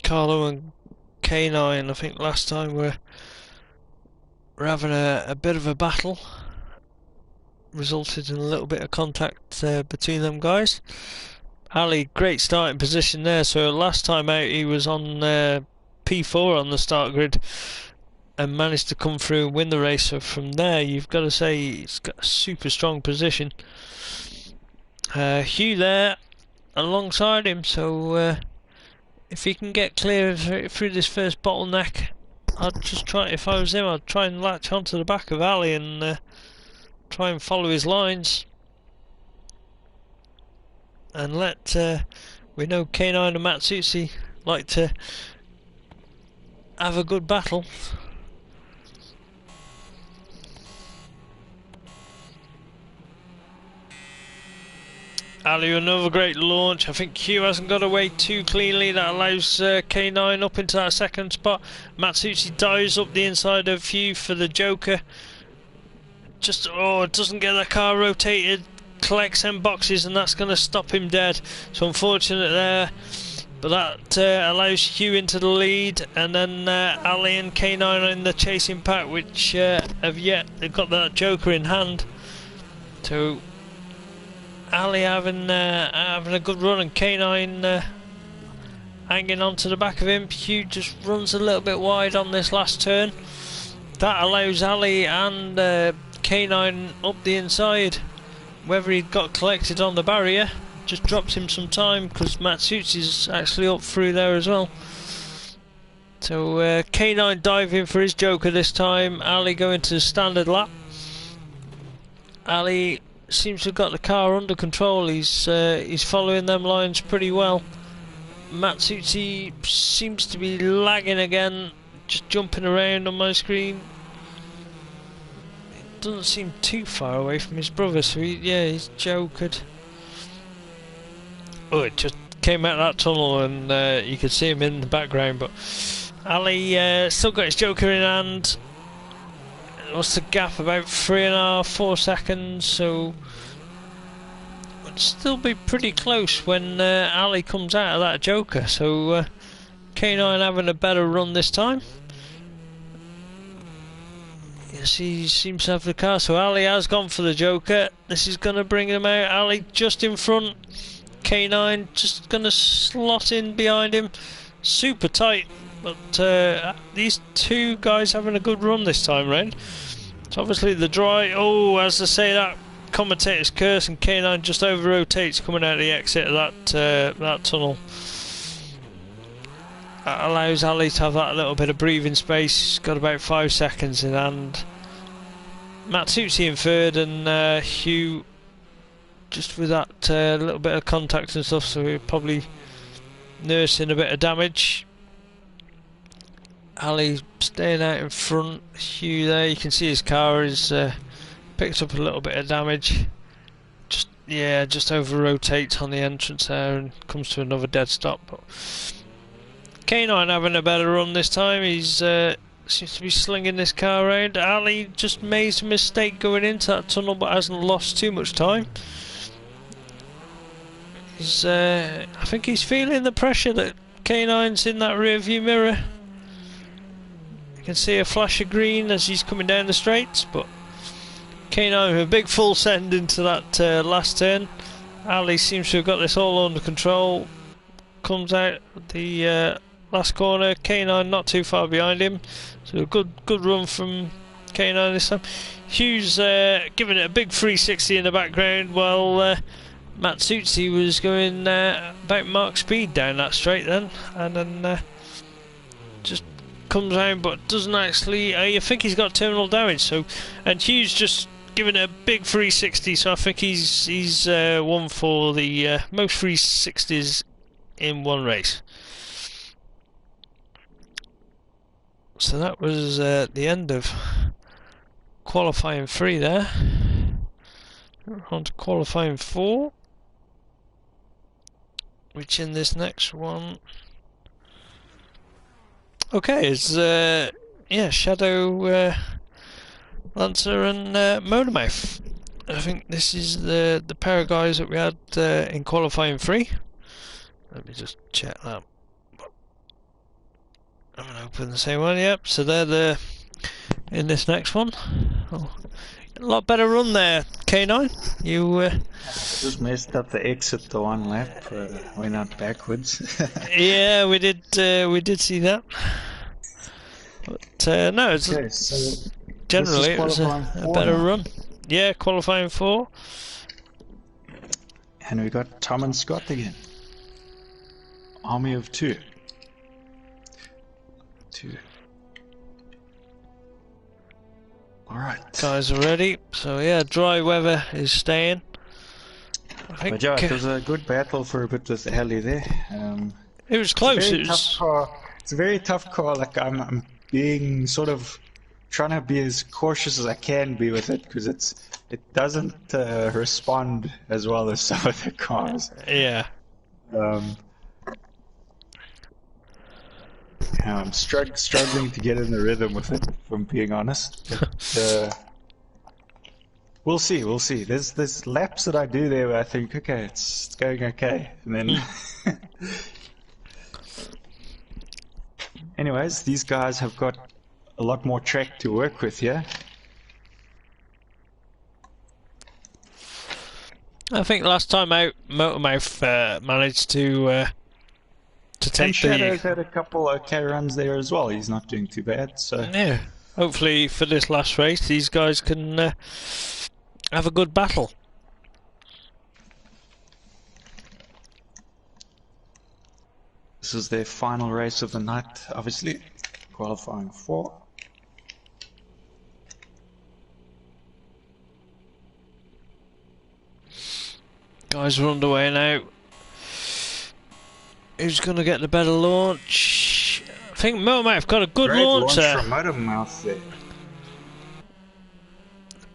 Carlo and K9, I think last time were having a bit of a battle, resulted in a little bit of contact between them guys. Ali, great starting position there, so last time out he was on P4 on the start grid and managed to come through and win the race, so from there you've got to say he's got a super strong position. Hugh there alongside him, so if he can get clear through this first bottleneck, I'd just try, if I was him, I'd try and latch onto the back of Ali and try and follow his lines and let we know K9 and Matsutsi like to have a good battle. Ali, another great launch. I think Hugh hasn't got away too cleanly. That allows K9 up into that second spot. Matsuchi dives up the inside of Hugh for the Joker. Just, oh, it doesn't get that car rotated. Collects them boxes, and that's going to stop him dead. So unfortunate there. But that allows Hugh into the lead, and then Ali and K9 are in the chasing pack, which they've got that Joker in hand. So Ali having a good run, and K9 hanging on to the back of him. Hugh just runs a little bit wide on this last turn. That allows Ali and K9 up the inside. Whether he got collected on the barrier just drops him some time, because Matsuchi's actually up through there as well. So K9 diving for his Joker this time. Ali going to the standard lap. Ali seems to have got the car under control. He's following them lines pretty well. Matsuchi seems to be lagging again, just jumping around on my screen. It doesn't seem too far away from his brother, so he's jokered. Oh, it just came out of that tunnel, and you could see him in the background, but Ali still got his Joker in hand. What's the gap? About 3.5, 4 seconds, so would still be pretty close when Ali comes out of that Joker. So K9 having a better run this time. Yes, he seems to have the car, so Ali has gone for the Joker. This is going to bring him out. Ali just in front. K9 just going to slot in behind him. Super tight, but these two guys having a good run this time round. So obviously the dry, as I say, that commentator's curse, and K9 just over rotates coming out of the exit of that tunnel. That allows Ali to have that little bit of breathing space. He's got about 5 seconds in hand. Matsuchi in third, and Hugh just with that little bit of contact and stuff, so we're probably nursing a bit of damage. Ali staying out in front. Hugh there, you can see his car is picked up a little bit of damage. Just over rotates on the entrance there and comes to another dead stop. But K9 having a better run this time. He's seems to be slinging this car around. Ali just made a mistake going into that tunnel, but hasn't lost too much time. I think he's feeling the pressure that K9's in that rear view mirror. You can see a flash of green as he's coming down the straights, but K9 with a big full send into that last turn. Ali seems to have got this all under control. Comes out the last corner. K9 not too far behind him, so a good run from K9 this time. Hugh's giving it a big 360 in the background, while Matsuchi was going about Mach speed down that straight then, and then just comes out but doesn't actually. I think he's got terminal damage. So, and Hugh's just giving it a big 360. So I think he's won for the most 360s in one race. So that was the end of qualifying 3 there. We're on to qualifying 4, which in this next one, okay, it's Shadow Lancer and Motormouth. I think this is the pair of guys that we had in qualifying 3. Let me just check that. I'm going to open the same one. Yep, so they're in this next one. Oh, a lot better run there, K9. You
just messed up the exit the one lap. Went out backwards.
Yeah, we did see that. But no, it's
okay, so
generally it was a better run. Yeah, qualifying 4.
And we got Tom and Scott again. Army of 2. Alright.
Guys are ready. So yeah, dry weather is staying.
But yeah, it was a good battle for a bit with Ali there.
It was close.
It's a very tough car. Like I'm being sort of trying to be as cautious as I can be with it because it doesn't respond as well as some of the cars.
Yeah.
I'm struggling to get in the rhythm with it, if I'm being honest. But, we'll see. There's laps that I do there where I think, okay, it's going okay, and then. Anyways, these guys have got a lot more track to work with here.
I think last time out, Motormouth managed to take
And Shadow's had a couple okay runs there as well. He's not doing too bad. So
yeah, hopefully for this last race, these guys can have a good battle.
this is their final race of the night, obviously, qualifying 4.
Guys are underway now. Who's going to get the better launch? I think Motormouth have got a good
Great
launch there.
from Motormouth there.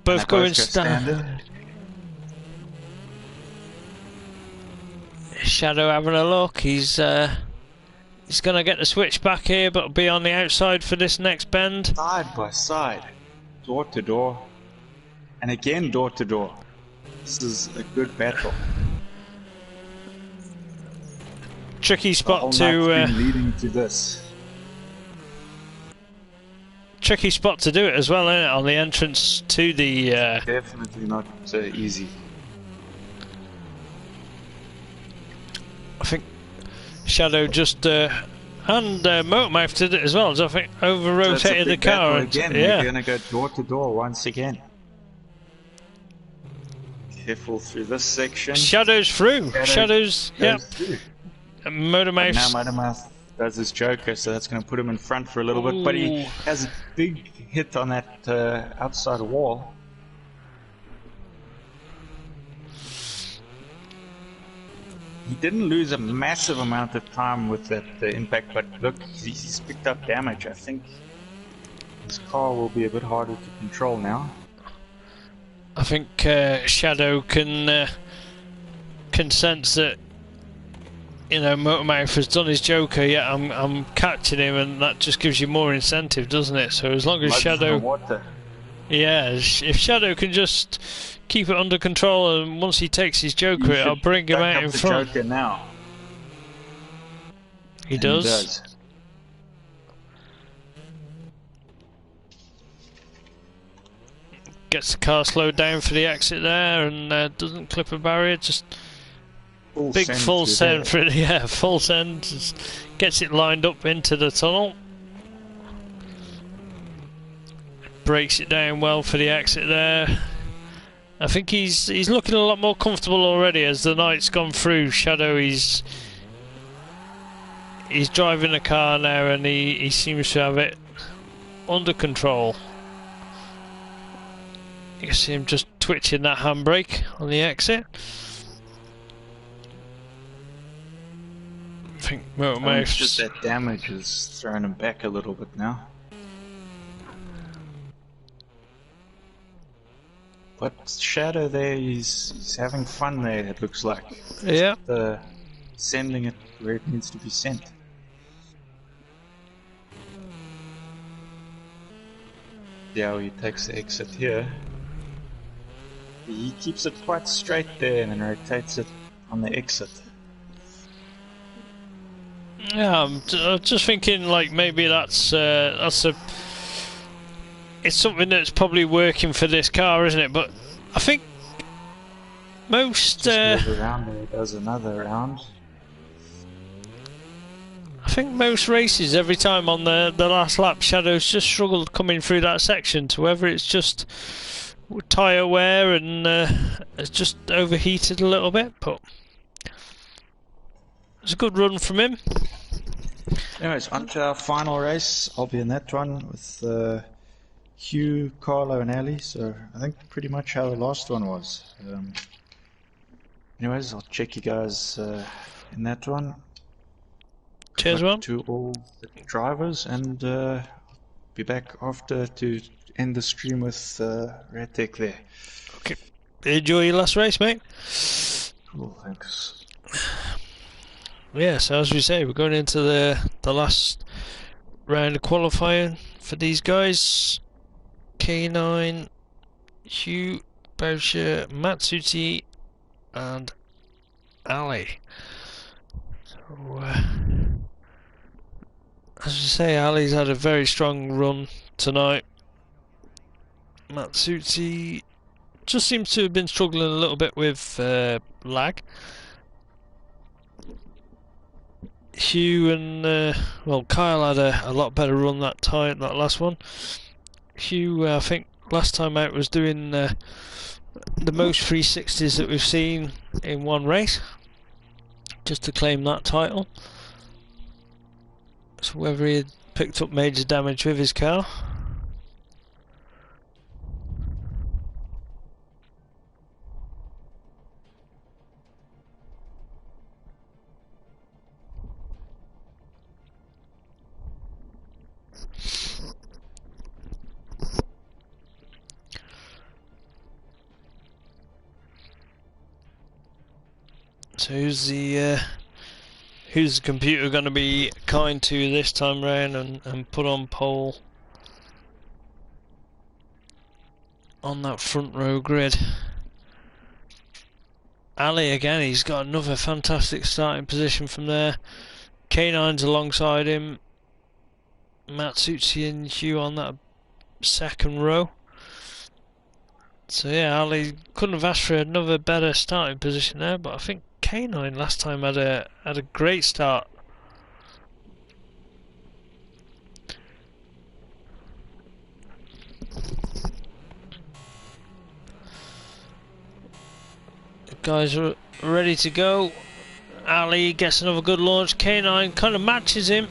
Both going
standard.
Shadow having a look. He's going to get the switch back here, but be on the outside for this next bend.
Side by side, door to door, and again door to door. This is a good battle.
Tricky spot to
leading to this.
Tricky spot to do it as well, isn't it? On the entrance to the.
Definitely not easy.
I think Shadow just and Motormouth did it as well. So I think over rotated the car.
Again,
yeah,
we're going to go door to door once again. Careful through this section.
Shadow's through. Shadow's yep. Motormouth.
Now Motormouth does his Joker, so that's going to put him in front for a little bit. But he has a big hit on that outside wall. He didn't lose a massive amount of time with that impact, but look, he's picked up damage. I think his car will be a bit harder to control now.
I think Shadow can sense that, you know, Motormouth has done his Joker. Yeah, I'm catching him, and that just gives you more incentive, doesn't it? So as long as Shadow, yeah, if Shadow can just keep it under control, and once he takes his Joker, I'll bring him out in front.
Joker now.
He does. Gets the car slowed down for the exit there, and doesn't clip a barrier. Just big full send for it. Yeah, full send. Just gets it lined up into the tunnel. Breaks it down well for the exit there. I think he's looking a lot more comfortable already as the night's gone through. Shadow, he's driving the car now, and he seems to have it under control. You can see him just twitching that handbrake on the exit. I think Motormouth
just that damage has thrown him back a little bit now. But Shadow there, he's having fun there, it looks like.
Yeah.
Sending it where it needs to be sent. Yeah, he takes the exit here. He keeps it quite straight there and then rotates it on the exit.
Yeah, I'm just thinking like maybe that's it's something that's probably working for this car, isn't it? But I think most
goes around and he does another round.
I think most races, every time on the last lap, Shadow's just struggled coming through that section. So whether it's just tyre wear and it's just overheated a little bit, but it's a good run from him.
Anyways, on to our final race. I'll be in that one with Hugh, Carlo and Ali, so I think pretty much how the last one was. Anyways, I'll check you guys in that one.
Cheers, man.
To all the drivers, and be back after to end the stream with Radtech there.
Okay. Enjoy your last race, mate.
Cool, thanks.
Yeah, so as we say, we're going into the last round of qualifying for these guys. K9, Hugh, Boucher, Matsuti, and Ali. So, as you say, Ali's had a very strong run tonight. Matsuti just seems to have been struggling a little bit with lag. Hugh and well, Kyle had a lot better run that last one. Hugh, I think last time out was doing the most 360s that we've seen in one race, just to claim that title. So whether he had picked up major damage with his car. So who's the computer going to be kind to this time round and put on pole on that front row grid? Ali again, he's got another fantastic starting position from there. K9's alongside him. Matsuti and Hugh on that second row. So yeah, Ali couldn't have asked for another better starting position there, but I think K9 last time had a great start. The guys are ready to go. Ali gets another good launch. K9 kind of matches him.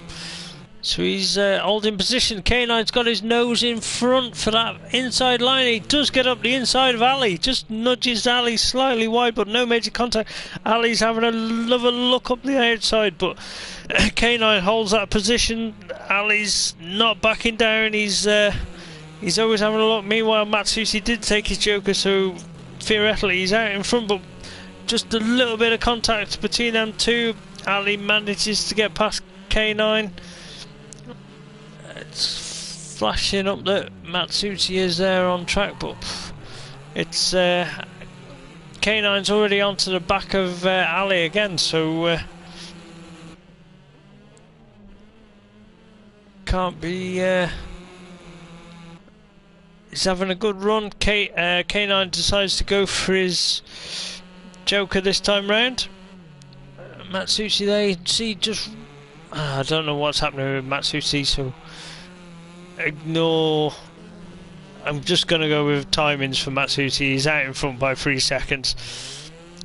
So he's holding position. K9's got his nose in front for that inside line. He does get up the inside of Ali. Just nudges Ali slightly wide, but no major contact. Ali's having another look up the outside, but K9 holds that position. Ali's not backing down. He's always having a look. Meanwhile, Matsuti did take his joker, so theoretically he's out in front, but just a little bit of contact between them two. Ali manages to get past K9. It's flashing up that Matsuti is there on track, but it's K9's already onto the back of Ali again, so can't be. He's having a good run. K9 decides to go for his joker this time round. Matsuti there, you can see just. I don't know what's happening with Matsuti, so ignore. I'm just going to go with timings for Matsuti. He's out in front by 3 seconds.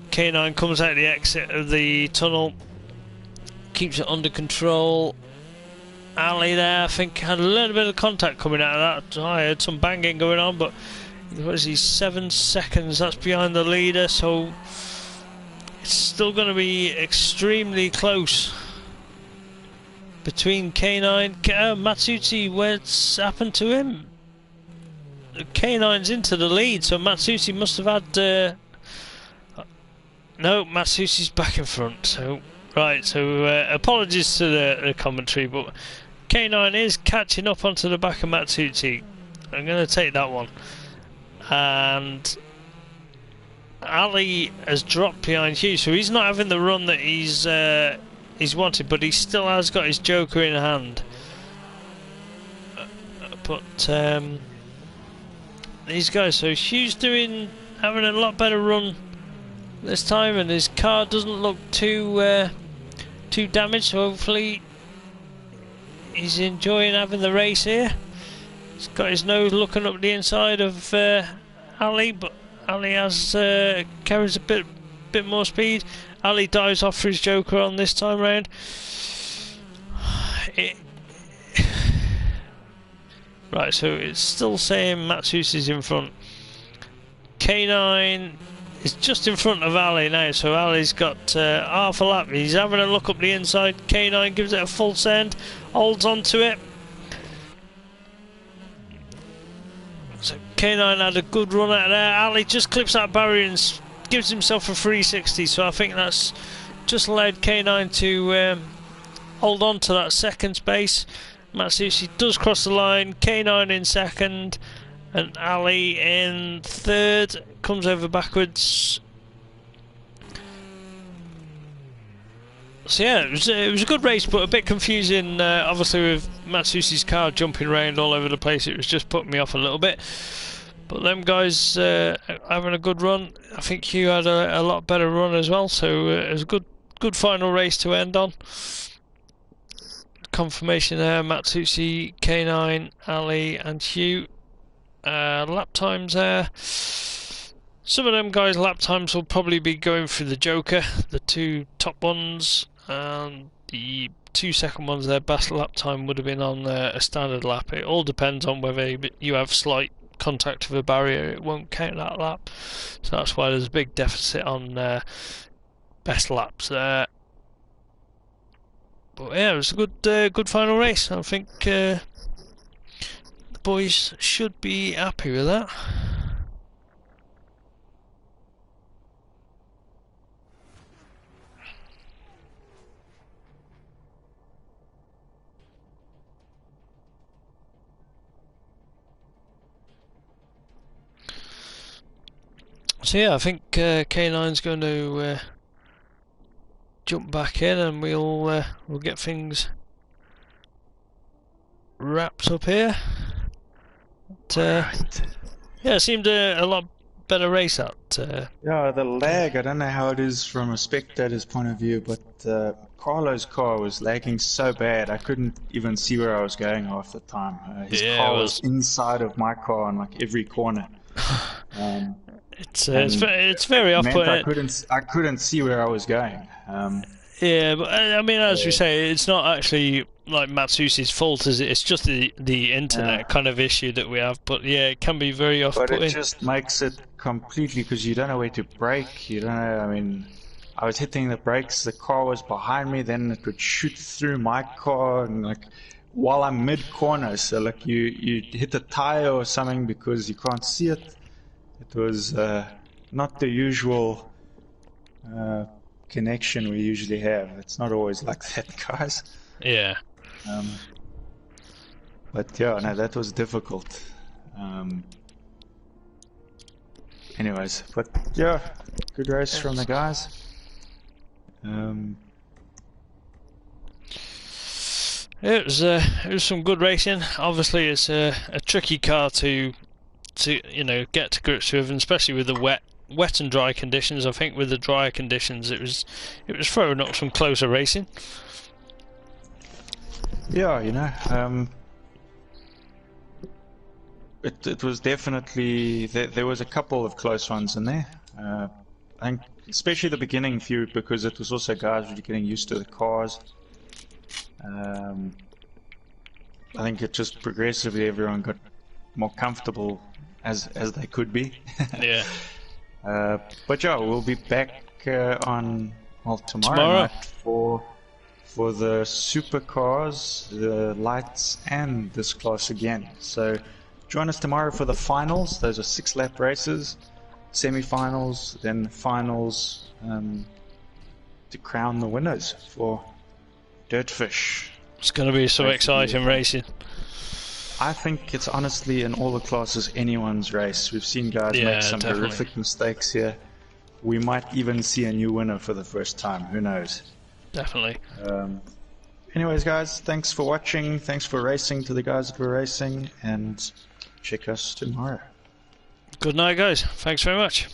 K9 comes out the exit of the tunnel, keeps it under control. Ali there, I think, had a little bit of contact coming out of that. I heard some banging going on, but what is he, 7 seconds, that's behind the leader, so it's still going to be extremely close between K9, Matsuti. What's happened to him? K9's into the lead, so Matsuti must have had no, Matsuti's back in front, so right, so apologies to the commentary, but K9 is catching up onto the back of Matsuti. I'm going to take that one. And Ali has dropped behind Hugh, so he's not having the run that he's wanted, but he still has got his joker in hand. But these guys, so Hugh's having a lot better run this time, and his car doesn't look too damaged, so hopefully he's enjoying having the race here. He's got his nose looking up the inside of Ali, but Ali carries a bit more speed. Ali dives off for his joker on this time round. Right, so it's still saying Matsuti's in front. K9 is just in front of Ali now, so Ali's got half a lap. He's having a look up the inside. K9 gives it a full send, holds on to it. K9 had a good run out there. Ali just clips that barrier and gives himself a 360, so I think that's just led K9 to hold on to that second space. Matsushi does cross the line, K9 in second, and Ali in third, comes over backwards. So yeah, it was a good race, but a bit confusing, obviously with Matsushi's car jumping around all over the place. It was just putting me off a little bit. But them guys having a good run. I think Hugh had a lot better run as well, so it was a good final race to end on. Confirmation there, Matsushi, K9, Ali and Hugh. Lap times there. Some of them guys' lap times will probably be going through the Joker, the two top ones, and the 2 second ones, their best lap time would have been on a standard lap. It all depends on whether you have slight contact with a barrier, it won't count that lap. So that's why there's a big deficit on best laps there. But yeah, it was a good final race. I think the boys should be happy with that. So yeah, I think K9's going to jump back in, and we'll get things wrapped up here. But, yeah, it seemed a lot better race at.
Yeah, the lag, I don't know how it is from a spectator's point of view, but Carlo's car was lagging so bad I couldn't even see where I was going half the time. His car was inside of my car on like every corner.
It's very off-putting.
I couldn't see where I was going.
Yeah, but I mean, as we say, it's not actually like Matsushi's fault, is it? It's just the internet kind of issue that we have. But yeah, it can be very off-putting.
But it just makes it completely, because you don't know where to brake. You don't know. I mean, I was hitting the brakes, the car was behind me, then it would shoot through my car, and like while I'm mid-corner, so like you hit a tire or something because you can't see it. It was not the usual connection we usually have. It's not always like that, guys.
Yeah.
But yeah, no, that was difficult. Anyways, but yeah, good race from the guys.
It was some good racing. Obviously, it's a tricky car to get to grips with, and especially with the wet and dry conditions. I think with the drier conditions, it was throwing up some closer racing.
Yeah, it was definitely there was a couple of close ones in there. I think especially the beginning few, because it was also guys really getting used to the cars. I think it just progressively everyone got more comfortable as they could be.
Yeah.
But yeah, we'll be back on tomorrow night for the supercars, the lights, and this class again. So join us tomorrow for the finals. Those are 6-lap races, semi-finals, then finals to crown the winners for Dirtfish.
It's going to be some exciting racing.
I think it's honestly in all the classes anyone's race. We've seen guys make some horrific mistakes here. We might even see a new winner for the first time. Who knows?
Definitely.
Anyways, guys, thanks for watching. Thanks for racing to the guys that were racing, and check us tomorrow.
Good night, guys. Thanks very much.